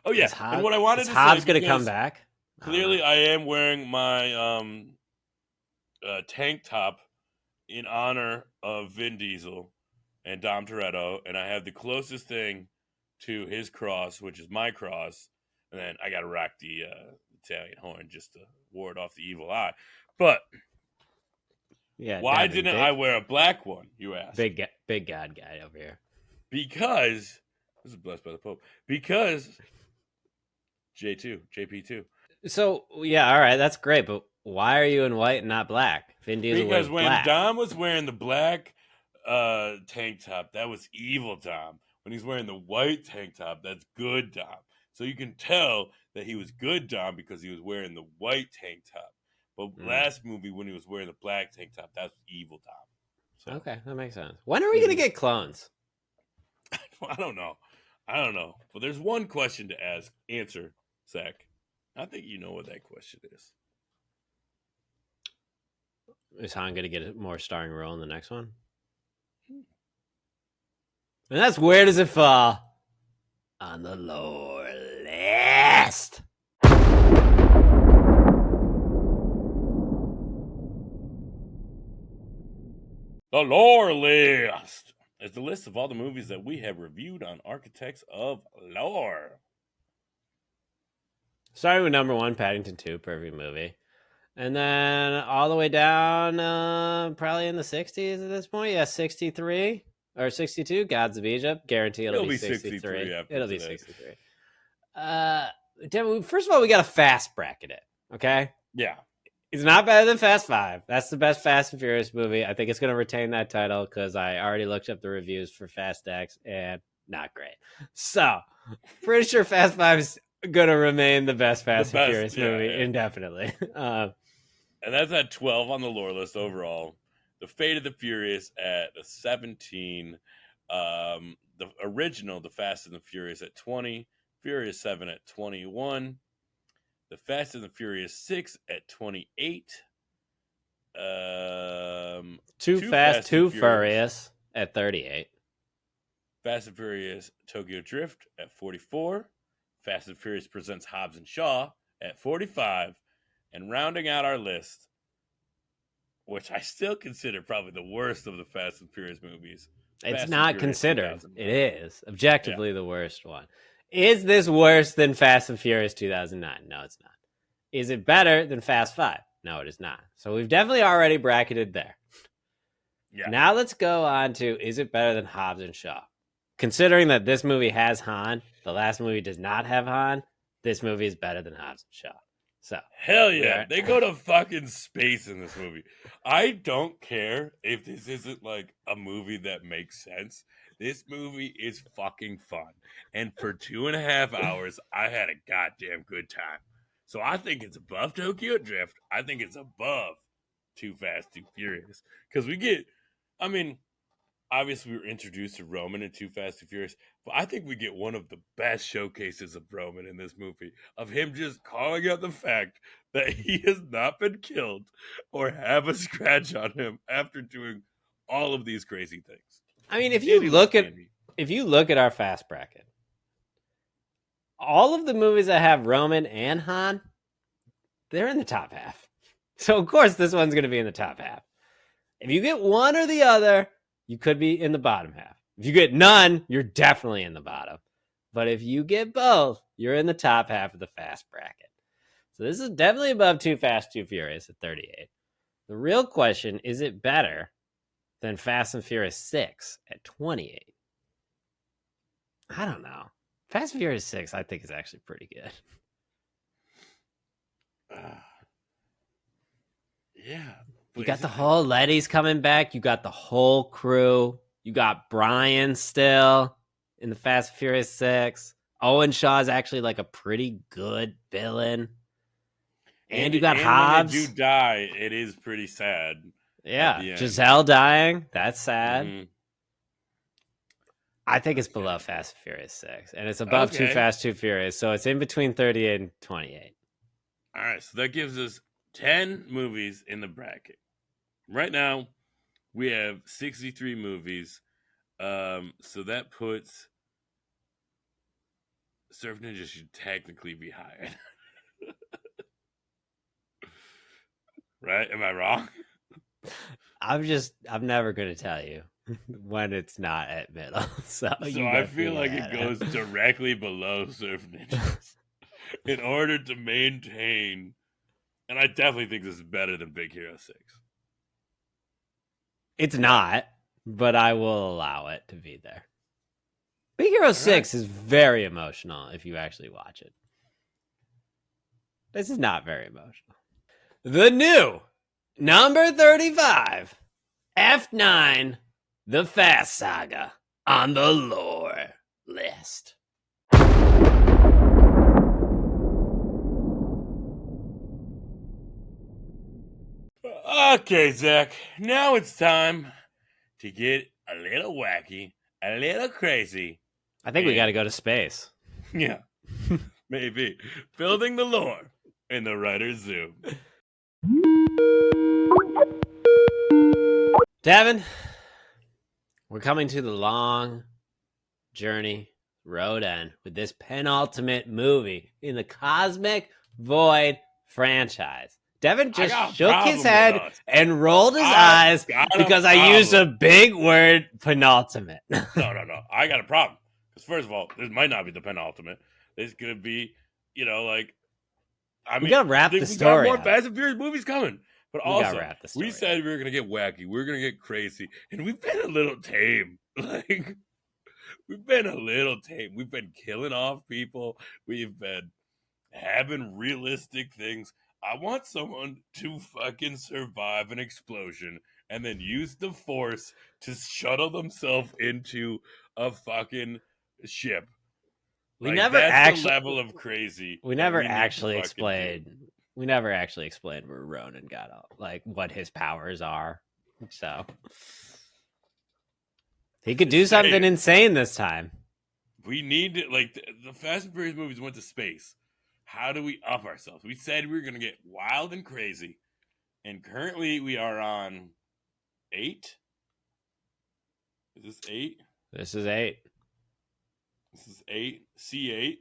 Oh yeah, and what I wanted to Hobbs say, gonna come because back. Clearly, I am wearing my tank top in honor of Vin Diesel and Dom Toretto, and I have the closest thing to his cross, which is my cross, and then I got to rock the Italian horn just to ward off the evil eye. But Yeah. why Devin, didn't I wear a black one, you ask? Big God guy over here. Because this is blessed by the Pope. Because JP2. So yeah, all right, that's great. But why are you in white and not black? Vin Diesel Because wears when black. Dom was wearing the black tank top, that was evil Dom. When he's wearing the white tank top, that's good Dom. So you can tell that he was good Dom because he was wearing the white tank top. But last movie, when he was wearing the black tank top, that's evil Dom. So, Okay, that makes sense. When are we gonna get clones? I don't know. But there's one question to answer, Zach. I think you know what that question is. Is Han gonna get a more starring role in the next one? And that's Where Does It Fall? On the lower list. The lore list. It's the list of all the movies that we have reviewed on Architects of Lore. Starting with number 1, Paddington 2, perfect movie. And then all the way down, probably in the 60s at this point. Yeah, 63 or 62, Gods of Egypt. Guarantee it'll be 63. It'll be 63. First of all, we got to fast bracket it, okay? Yeah. It's not better than Fast 5. That's the best Fast and Furious movie. I think it's going to retain that title because I already looked up the reviews for Fast X and not great. So, pretty sure Fast 5 is going to remain the best Fast and Furious movie indefinitely. And that's at 12 on the lore list overall. The Fate of the Furious at 17. The original, The Fast and the Furious at 20. Furious 7 at 21. The Fast and the Furious 6 at 28. Too Fast, Too Furious at 38. Fast and Furious Tokyo Drift at 44. Fast and Furious Presents Hobbs and Shaw at 45. And rounding out our list, which I still consider probably the worst of the Fast and Furious movies. It's not considered. It is objectively the worst one. Is this worse than Fast and Furious 2009? No, it's not. Is it better than Fast 5? No, it is not. So we've definitely already bracketed there. Yeah. Now let's go on to, is it better than Hobbs and Shaw? Considering that this movie has Han, the last movie does not have Han, this movie is better than Hobbs and Shaw. So hell yeah, they go to fucking space in this movie. I don't care if this isn't like a movie that makes sense. This movie is fucking fun. And for 2.5 hours, I had a goddamn good time. So I think it's above Tokyo Drift. I think it's above Too Fast, Too Furious. Because we get, I mean, obviously we were introduced to Roman in Too Fast, Too Furious. But I think we get one of the best showcases of Roman in this movie. Of him just calling out the fact that he has not been killed or have a scratch on him after doing all of these crazy things. I mean, if you look at our fast bracket, all of the movies that have Roman and Han, they're in the top half. So of course this one's going to be in the top half. If you get one or the other, you could be in the bottom half. If you get none, you're definitely in the bottom. But if you get both, you're in the top half of the fast bracket. So this is definitely above Too Fast, Too Furious at 38. The real question, is it better than Fast and Furious 6 at 28? I don't know. Fast and Furious 6, I think, is actually pretty good. Yeah. You got the whole Letty's coming back. You got the whole crew. You got Brian still in the Fast and Furious 6. Owen Shaw is actually like a pretty good villain. And you got Hobbs. When you do die, it is pretty sad. Yeah, Giselle dying. That's sad. Mm-hmm. I think it's below Fast and Furious 6. And it's above Too Fast, Too Furious. So it's in between 38 and 28. All right, so that gives us 10 movies in the bracket. Right now, we have 63 movies. So that puts Surf Ninja should technically be higher. Right? Am I wrong? I'm never going to tell you when it's not at middle. So I feel like it goes directly below Surf Ninjas in order to maintain. And I definitely think this is better than Big Hero 6. It's not, but I will allow it to be there. Big Hero 6 is very emotional if you actually watch it. This is not very emotional. The new number 35, F9, The Fast Saga on the lore list. Okay, Zach, now it's time to get a little wacky, a little crazy. I think we got to go to space. Yeah, maybe. Building the lore in the writer's Zoom. Davin, we're coming to the long journey, road end, with this penultimate movie in the Cosmic Void franchise. Devin I just got a shook his problem head with us. and rolled his I eyes got a because I used a problem. big word, penultimate. No. I got a problem. Because first of all, this might not be the penultimate. This could be, like, I We mean, gotta wrap the we got story more up. Fast and Furious movies coming. But We gotta also, wrap the story we said up. we were gonna get wacky, we were gonna get crazy, and we've been a little tame. Like, we've been a little tame. We've been killing off people. We've been having realistic things. I want someone to fucking survive an explosion and then use the force to shuttle themselves into a fucking ship. We Like, never that's actually. the level of crazy. We that never we need to actually fucking do. explained. We never actually explained where Ronan got up, like what his powers are. So he could do Just saying. something insane this time. We need to, like, the Fast and Furious movies went to space. How do we up ourselves? We said we were going to get wild and crazy. And currently we are on 8. Is this 8? This is 8. This is 8. C8.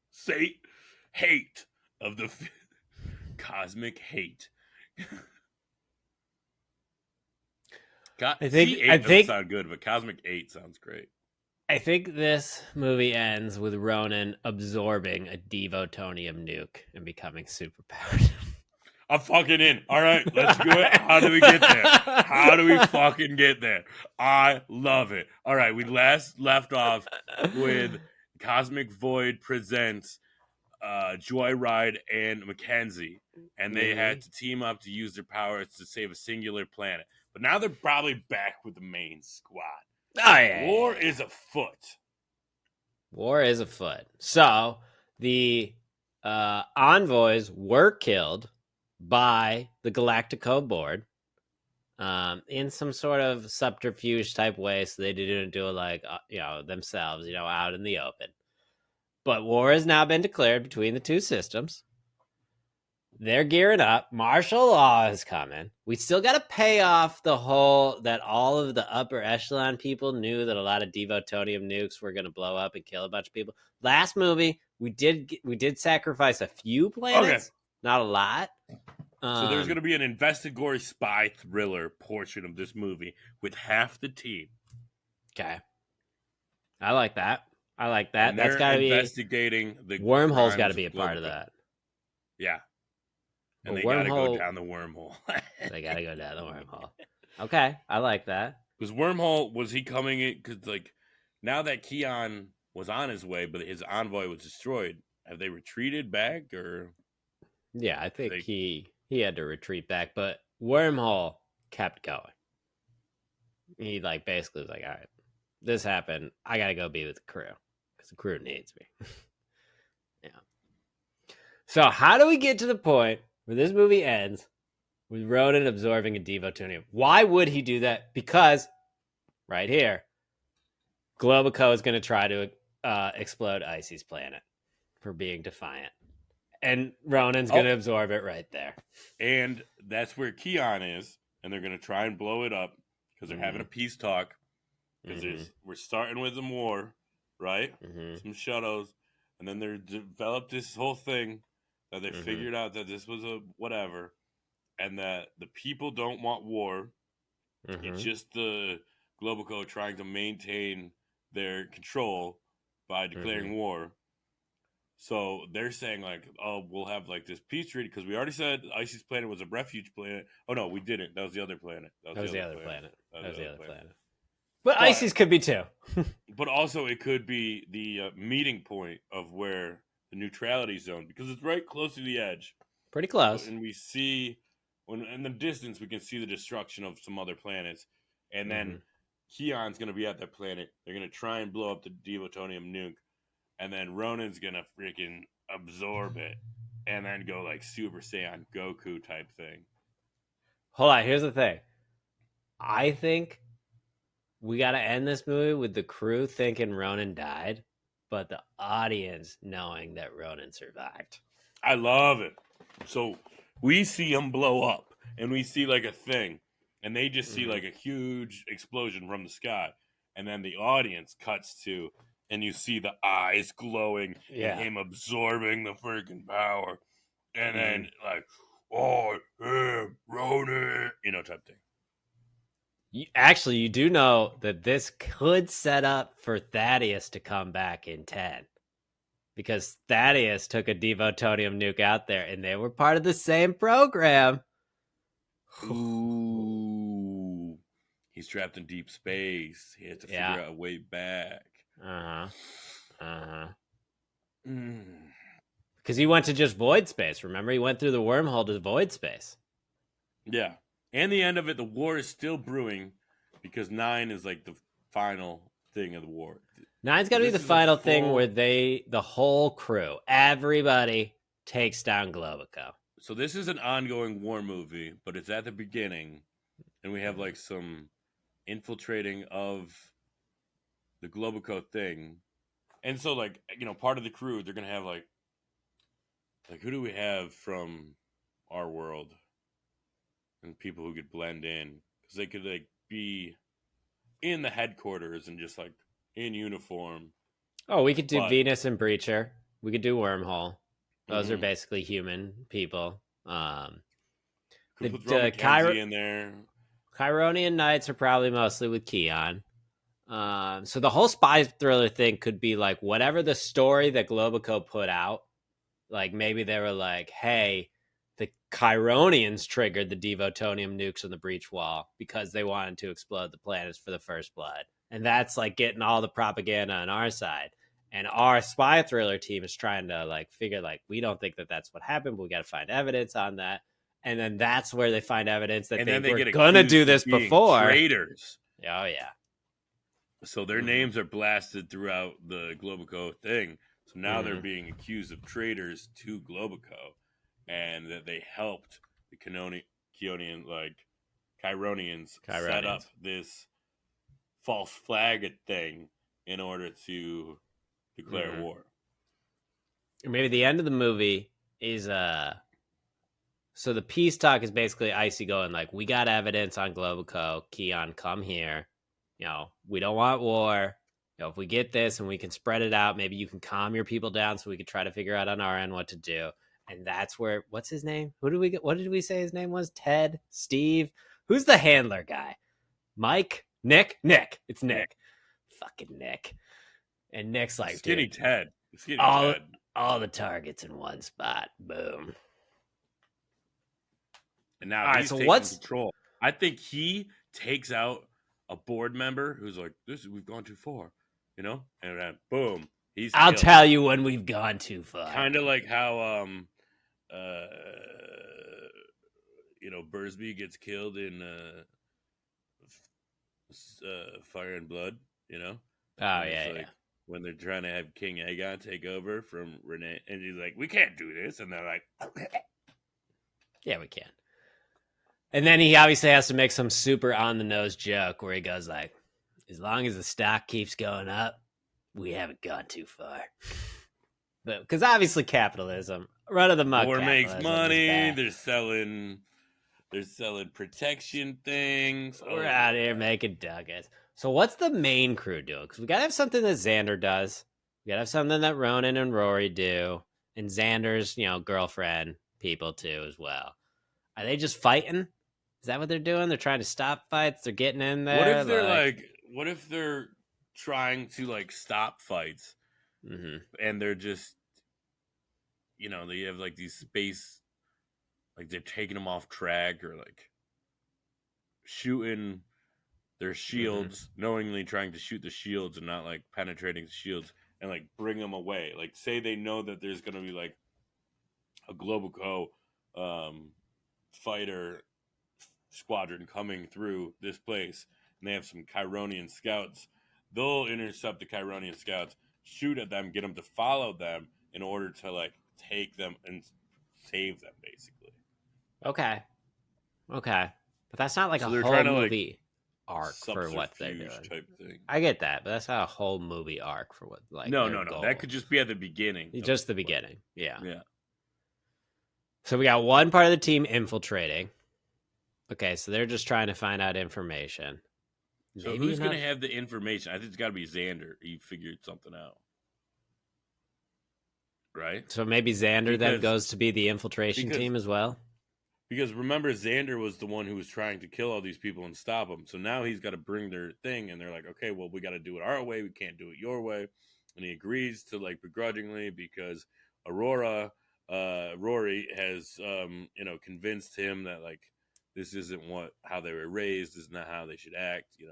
Sate. Hate of the cosmic hate. I think- C8 I doesn't think- sound good, but Cosmic 8 sounds great. I think this movie ends with Ronan absorbing a devotonium nuke and becoming superpowered. I'm fucking in. All right, let's do it. How do we get there? How do we fucking get there? I love it. All right, we last left off with Cosmic Void presents Joyride and Mackenzie, and they had to team up to use their powers to save a singular planet. But now they're probably back with the main squad. Oh, yeah. War is afoot. War is afoot. So the envoys were killed by the Galactico board in some sort of subterfuge type way, so they didn't do it like themselves, out in the open. But war has now been declared between the two systems. They're gearing up. Martial law is coming. We still got to pay off the whole that all of the upper echelon people knew that a lot of devotonium nukes were going to blow up and kill a bunch of people. Last movie, we did sacrifice a few planets, not a lot. So there's going to be an investigatory spy thriller portion of this movie with half the team. Okay, I like that. And That's got to be investigating the wormhole's got to crimes be a of part of Globo. that. Yeah. And But they got to go wormhole- down the wormhole. They got to go down the wormhole. Okay, I like that. Because wormhole, was he coming in? Because, like, now that Keon was on his way, but his envoy was destroyed, have they retreated back? Or Yeah, I think he had to retreat back, but wormhole kept going. He basically was like, all right, this happened. I got to go be with the crew because the crew needs me. Yeah. So how do we get to the point where this movie ends with Ronan absorbing a devotonium? Why would he do that? Because right here, Globico is going to try to explode Icy's planet for being defiant. And Ronan's going to absorb it right there. And that's where Keon is, and they're going to try and blow it up because they're having a peace talk. Because we're starting with some war, right? Some shuttles. And then they developed this whole thing that they figured out that this was a whatever, and that the people don't want war. It's just the Globico trying to maintain their control by declaring war. So they're saying, like, oh, we'll have, like, this peace treaty, because we already said Icy's planet was a refuge planet. Oh, no, we didn't. That was the other planet. That was the other planet. planet. But Icy's could be too. But also it could be the meeting point of where the neutrality zone, because it's right close to the edge. Pretty close. And we see, when in the distance, we can see the destruction of some other planets. And then Keon's going to be at that planet. They're going to try and blow up the devotonium nuke. And then Ronan's going to freaking absorb it. And then go like Super Saiyan Goku type thing. Hold on, here's the thing. I think we got to end this movie with the crew thinking Ronan died, but the audience knowing that Ronan survived. I love it. So we see him blow up, and we see like a thing, and they just see like a huge explosion from the sky, and then the audience cuts to, and you see the eyes glowing, and him absorbing the freaking power, and then like, "I am Ronan," type thing. You do know that this could set up for Thaddeus to come back in 10. Because Thaddeus took a Devotonium nuke out there, and they were part of the same program. Ooh, he's trapped in deep space. He had to figure out a way back. Because he went to just void space. Remember, he went through the wormhole to void space. Yeah, and the end of it, the war is still brewing because 9 is like the final thing of the war. 9's got to be the final thing where the whole crew, everybody takes down Globico. So this is an ongoing war movie, but it's at the beginning, and we have like some infiltrating of the Globico thing. And so, like, part of the crew, they're going to have, like, who do we have from our world? And people who could blend in. Because they could, like, be in the headquarters and just, like, in uniform. Oh, we could do Venus and Breacher. We could do Wormhole. Those are basically human people. Could put Roman Kenzie in there. Chironian Knights are probably mostly with Keon. So the whole spy thriller thing could be like whatever the story that Globico put out. Like maybe they were like, hey, the Chironians triggered the Devotonium nukes on the breach wall because they wanted to explode the planets for the First Blood. And that's like getting all the propaganda on our side. And our spy thriller team is trying to like figure like, we don't think that that's what happened, but we got to find evidence on that. And then that's where they find evidence that they were going to do this before. Traitors. Oh, yeah. So their names are blasted throughout the Globico thing. So now they're being accused of traitors to Globico, and that they helped the Chironians set up this false flag thing in order to declare war. Maybe the end of the movie is so the peace talk is basically Icy going like, we got evidence on Globico. Keon, come here. We don't want war. If we get this and we can spread it out, maybe you can calm your people down so we can try to figure out on our end what to do. And that's where, what's his name? What did we say his name was? Ted? Steve? Who's the handler guy? Mike? Nick? Nick. It's Nick. Fucking Nick. And Nick's like, Skinny dude, Ted. All the targets in one spot. Boom. And now he's taking control. I think he takes out a board member who's like, we've gone too far, and then boom, I'll tell you when we've gone too far. Kind of like how Bursby gets killed in Fire and Blood, Oh yeah, like, when they're trying to have King Aegon take over from Renee, and he's like, we can't do this, and they're like, yeah, we can. And then he obviously has to make some super on-the-nose joke where he goes like, as long as the stock keeps going up, we haven't gone too far. But because obviously capitalism, run-of-the-muck war makes money. They're selling protection things. We're out here making ducats. So what's the main crew doing? Because we got to have something that Xander does. We got to have something that Ronan and Rory do. And Xander's, girlfriend people too as well. Are they just fighting? Is that what they're doing? They're trying to stop fights. They're getting in there. What if they're trying to stop fights, and they're just, they have these space, they're taking them off track or shooting their shields, knowingly trying to shoot the shields and not penetrating the shields and bring them away. Say they know that there's gonna be a Globico fighter squadron coming through this place, and they have some Chironian scouts. They'll intercept the Chironian scouts, shoot at them, get them to follow them in order to take them and save them, basically. Okay, but that's not a whole movie arc for what they're doing. Type thing. I get that, but that's not a whole movie arc for what no. That could just be at the beginning. Just the beginning. Yeah. So we got one part of the team infiltrating. Okay, so they're just trying to find out information. So who's going to have the information? I think it's got to be Xander. He figured something out. Right? So maybe Xander then goes to be the infiltration team as well? Because remember, Xander was the one who was trying to kill all these people and stop them. So now he's got to bring their thing, and they're like, okay, well, we got to do it our way. We can't do it your way. And he agrees to, like, begrudgingly, because Rory has, convinced him that, like, this isn't how they were raised. This is not how they should act. Blah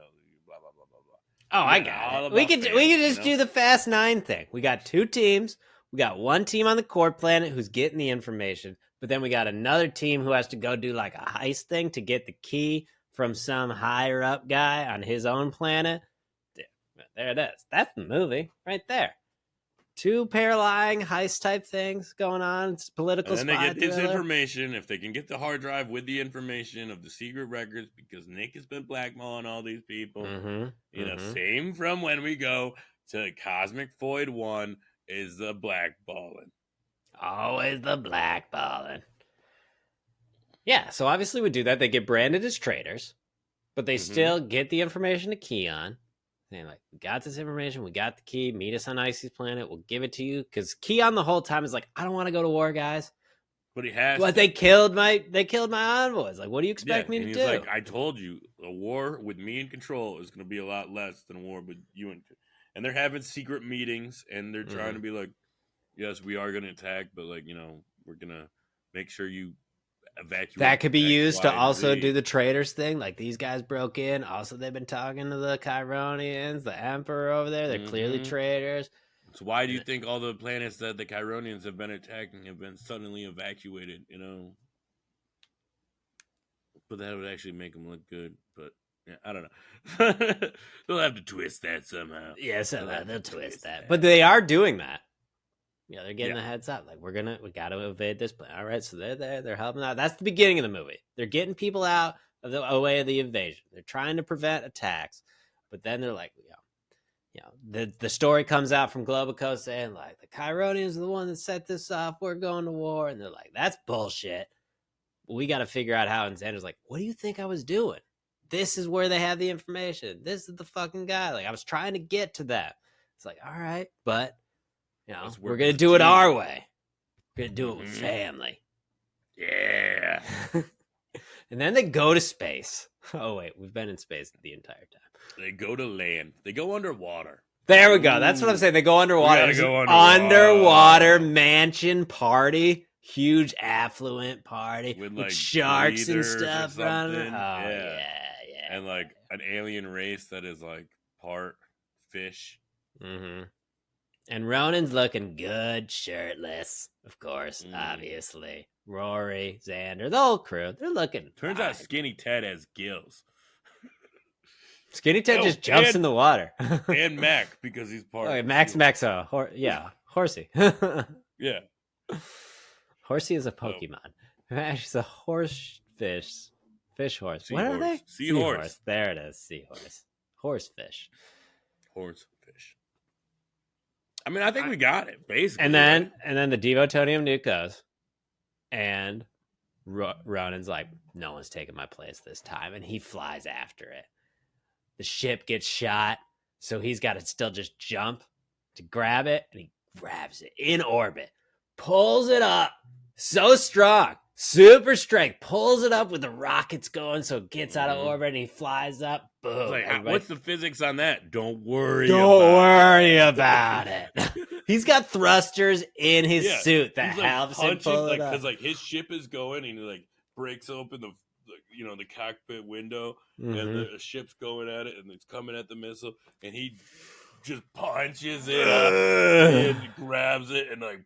blah blah blah blah. Oh, I got it. We could just do the Fast 9 thing. We got 2 teams. We got one team on the core planet who's getting the information, but then we got another team who has to go do like a heist thing to get the key from some higher up guy on his own planet. There it is. That's the movie right there. 2 paralleling heist type things going on. It's political. And then they get this information. If they can get the hard drive with the information of the secret records, because Nick has been blackballing all these people. Same from when we go to Cosmic Void 1 is the blackballing. Always the blackballing. Yeah, so obviously we do that. They get branded as traitors, but they still get the information to Keon. Saying, like, we got this information, we got the key, meet us on Icy's planet, we'll give it to you. Because Keon the whole time is like, I don't want to go to war, guys. But he has But they killed my envoys. Like, what do you expect me to do? Like, I told you, a war with me in control is going to be a lot less than a war with you and they're having secret meetings, and they're trying to be like, yes, we are going to attack, but, like, we're going to make sure you evacuate. That could be used to also do the traitors thing. Like, these guys broke in. Also, they've been talking to the Chironians, the Emperor over there. They're clearly traitors. So why do you think all the planets that the Chironians have been attacking have been suddenly evacuated, But that would actually make them look good. But, yeah, I don't know. They'll have to twist that somehow. Yeah, they'll twist that. But they are doing that. Yeah, they're getting the heads up. Like, we got to evade this plan. All right, so they're there. They're helping out. That's the beginning of the movie. They're getting people out of the way of the invasion. They're trying to prevent attacks. But then they're like, the story comes out from Globico saying, like, the Chironians are the one that set this off. We're going to war. And they're like, that's bullshit. We got to figure out how. And Xander's like, what do you think I was doing? This is where they have the information. This is the fucking guy. Like, I was trying to get to that. It's like, all right, but... we're going to do it our way. We're going to do it with family. Yeah. And then they go to space. Oh, wait. We've been in space the entire time. They go to land. They go underwater. There we go. That's what I'm saying. They go underwater. Underwater mansion party. Huge affluent party. With like sharks and stuff running. Oh, yeah. And like an alien race that is like part fish. Mm-hmm. And Ronan's looking good, shirtless, of course, obviously. Rory, Xander, the whole crew, they're looking Turns out Skinny Ted has gills. Skinny Ted just jumps in the water. And Mac, because he's part of Mac's Horsey. Yeah. Horsey is a Pokemon. Actually, it's a horse fish. Fish horse. Sea what horse. Are they? Seahorse. There it is, seahorse. Horse fish. Horse fish. I mean, I think we got it, basically. And then the Devotonium nuke goes, and Ronan's like, no one's taking my place this time, and he flies after it. The ship gets shot, so he's got to still just jump to grab it, and he grabs it in orbit, pulls it up, so strong, super strength, pulls it up with the rockets going, so it gets out of orbit, and he flies up. Boom! Like, what's the physics on that? Don't worry about it. He's got thrusters in his suit that helps him pull it up. Because like his ship is going, and he like breaks open the cockpit window, and the ship's going at it, and it's coming at the missile, and he just punches it up and grabs it, and like,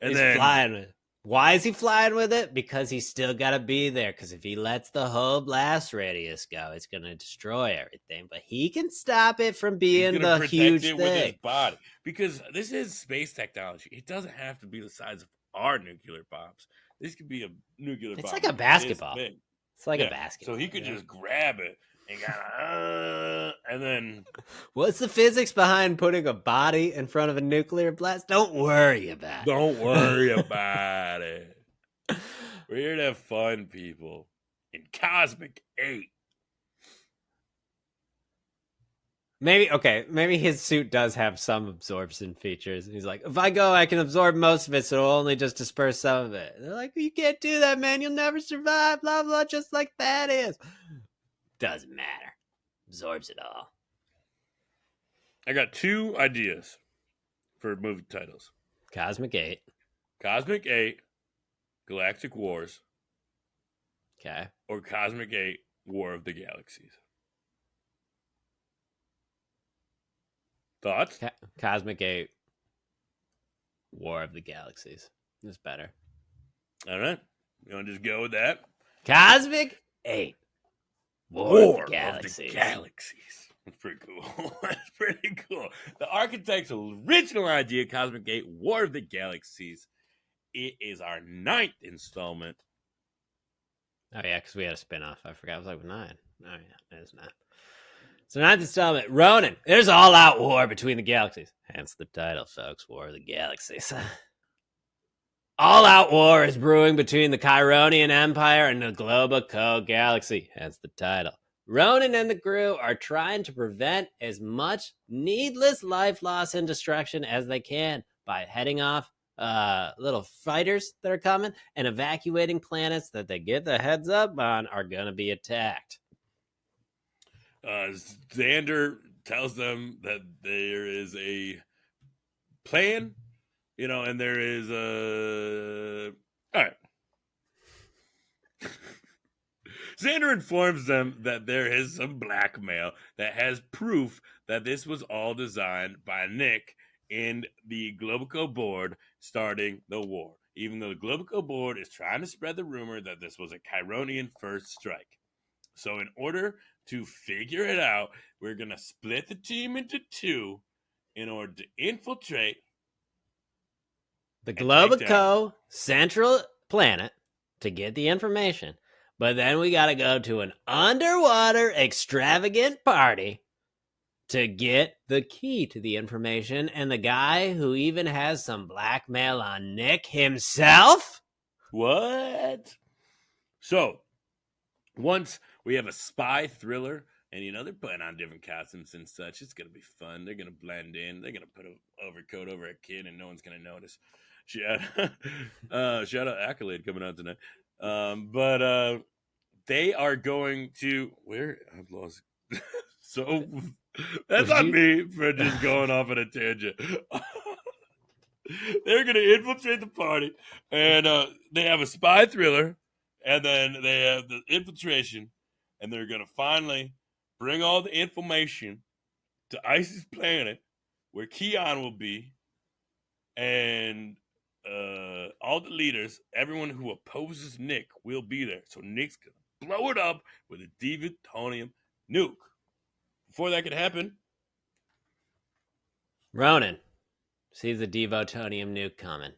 and he's then flying with it. Why is he flying with it? Because he's still got to be there. Because if he lets the whole blast radius go, it's going to destroy everything. But he can stop it from being the huge thing. With his body. Because this is space technology. It doesn't have to be the size of our nuclear bombs. This could be a nuclear bomb. It's like a basketball. It's like a basketball. So he could just grab it and then... What's the physics behind putting a body in front of a nuclear blast? Don't worry about it. Don't worry about it. We're here to have fun, people. In Cosmic 8. Maybe his suit does have some absorption features. He's like, if I go, I can absorb most of it, so it'll only just disperse some of it. And they're like, you can't do that, man. You'll never survive. Blah blah. Just like that is. Doesn't matter. Absorbs it all. I got 2 ideas for movie titles: Cosmic 8. Cosmic 8, Galactic Wars, Okay. or Cosmic 8, War of the Galaxies. Thoughts? Cosmic 8. War of the Galaxies. It's better. All right. You want to just go with that? Cosmic 8. War of the Galaxies. That's pretty cool. That's pretty cool. The architect's original idea, Cosmic 8, War of the Galaxies. It is our 9th installment. Oh, yeah, because we had a spinoff. I forgot. I was like, 9. Oh, yeah, it is 9. So 9th installment, Ronan. There's all-out war between the galaxies. Hence the title, folks, War of the Galaxies. All-out war is brewing between the Chironian Empire and the Globico Galaxy. Hence the title. Ronan and the crew are trying to prevent as much needless life loss and destruction as they can by heading off little fighters that are coming and evacuating planets that they get the heads up on are going to be attacked. Xander tells them that there is a plan, and there is a... All right. Xander informs them that there is some blackmail that has proof that this was all designed by Nick and the Globico board starting the war, even though the Globico board is trying to spread the rumor that this was a Chironian first strike. So in order to figure it out, we're going to split the team into 2 in order to infiltrate the Globico central planet to get the information. But then we got to go to an underwater extravagant party to get the key to the information. And the guy who even has some blackmail on Nick himself? What? So, once we have a spy thriller, and they're putting on different costumes and such, it's going to be fun. They're going to blend in. They're going to put an overcoat over a kid, and no one's going to notice. Shout out Accolade coming out tonight. But they are going to... Where? I've lost... So, that's on me for just going off on a tangent. They're going to infiltrate the party, and they have a spy thriller, and then they have the infiltration, and they're going to finally bring all the information to Ice's planet, where Keon will be, and all the leaders, everyone who opposes Nick will be there. So Nick's going to blow it up with a Devotonium nuke. Before that could happen, Ronan sees the Devotonium nuke coming,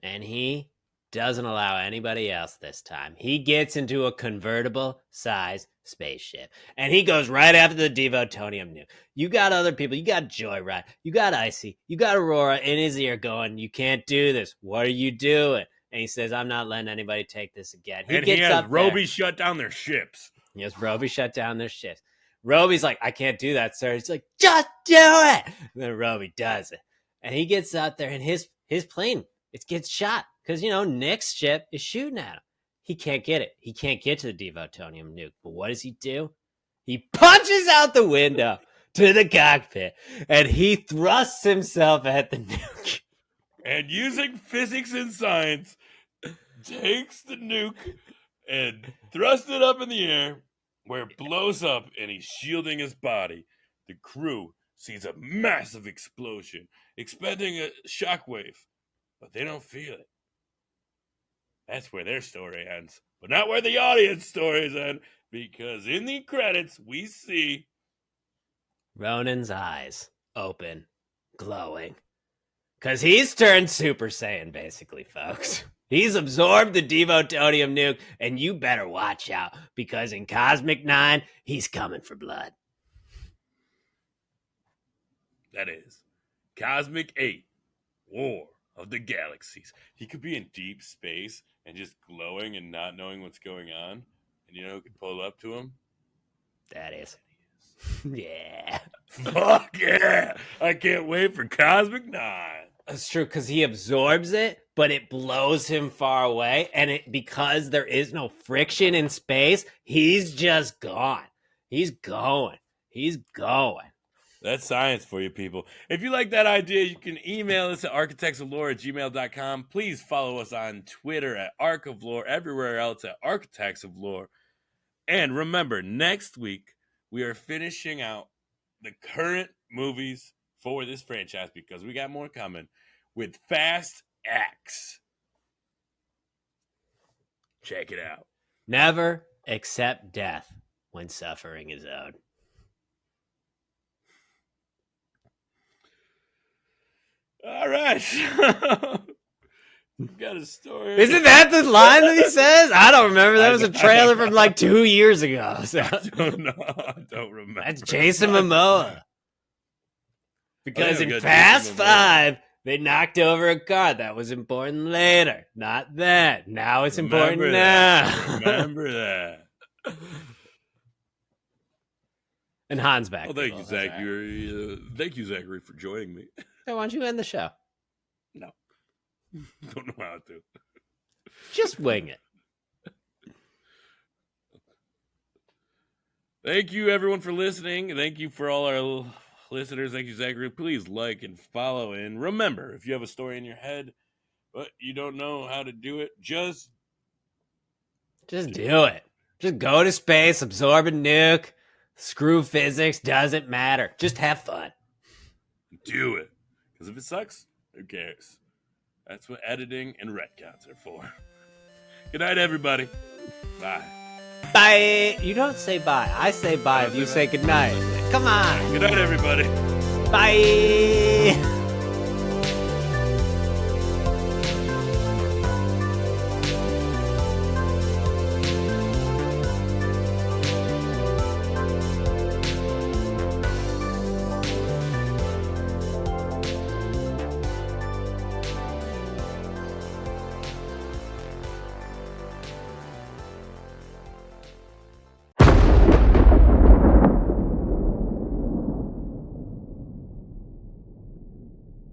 and he doesn't allow anybody else this time. He gets into a convertible size spaceship, and he goes right after the Devotonium nuke. You got other people. You got Joyride. You got Icy. You got Aurora in his ear going, you can't do this. What are you doing? And he says, I'm not letting anybody take this again. He has Roby shut down their ships. Yes, Roby shut down their ships. Roby's like, I can't do that, sir. He's like, just do it. And then Roby does it. And he gets out there, and his plane, it gets shot. Because, Nick's ship is shooting at him. He can't get it. He can't get to the Devotonium nuke. But what does he do? He punches out the window to the cockpit, and he thrusts himself at the nuke. And using physics and science, takes the nuke and thrusts it up in the air, where it blows up, and he's shielding his body. The crew sees a massive explosion, expecting a shockwave, but they don't feel it. That's where their story ends, but not where the audience stories end, because in the credits, we see Ronan's eyes open, glowing. Because he's turned Super Saiyan, basically, folks. He's absorbed the Devotonium nuke, and you better watch out, because in Cosmic 9, he's coming for blood. That is Cosmic 8, War of the Galaxies. He could be in deep space and just glowing and not knowing what's going on, and who could pull up to him? That is Yeah. Fuck yeah! I can't wait for Cosmic 9. That's true, because he absorbs it, but it blows him far away, and because there is no friction in space, he's just gone. He's going. That's science for you people. If you like that idea, you can email us at architectsoflore@gmail.com. Please follow us on Twitter at Arc of Lore, everywhere else at Architects of Lore. And remember, next week, we are finishing out the current movies for this franchise because we got more coming with Fast X. Check it out. Never accept death when suffering is owed. All right. Got a story. Isn't that the line that he says? I don't remember. That was a trailer from like 2 years ago. So. I don't know. I don't remember. That's Jason Momoa. Because in Fast 5, they knocked over a car. That was important later, not then. Now it's important now. Remember that. And Han's back. Well, thank you, Zach. Thank you, Zachary, for joining me. So why don't you end the show? No. Don't know how to. Just wing it. Thank you, everyone, for listening. Thank you for all our listeners. Thank you, Zachary. Please like and follow. And remember, if you have a story in your head, but you don't know how to do it, just do it. Just go to space, absorb a nuke, screw physics, doesn't matter. Just have fun. Do it. Because if it sucks, who cares? That's what editing and retcons are for. Good night, everybody. Bye. Bye. You don't say bye. I say bye if you say good night. Come on. Good night, everybody. Bye.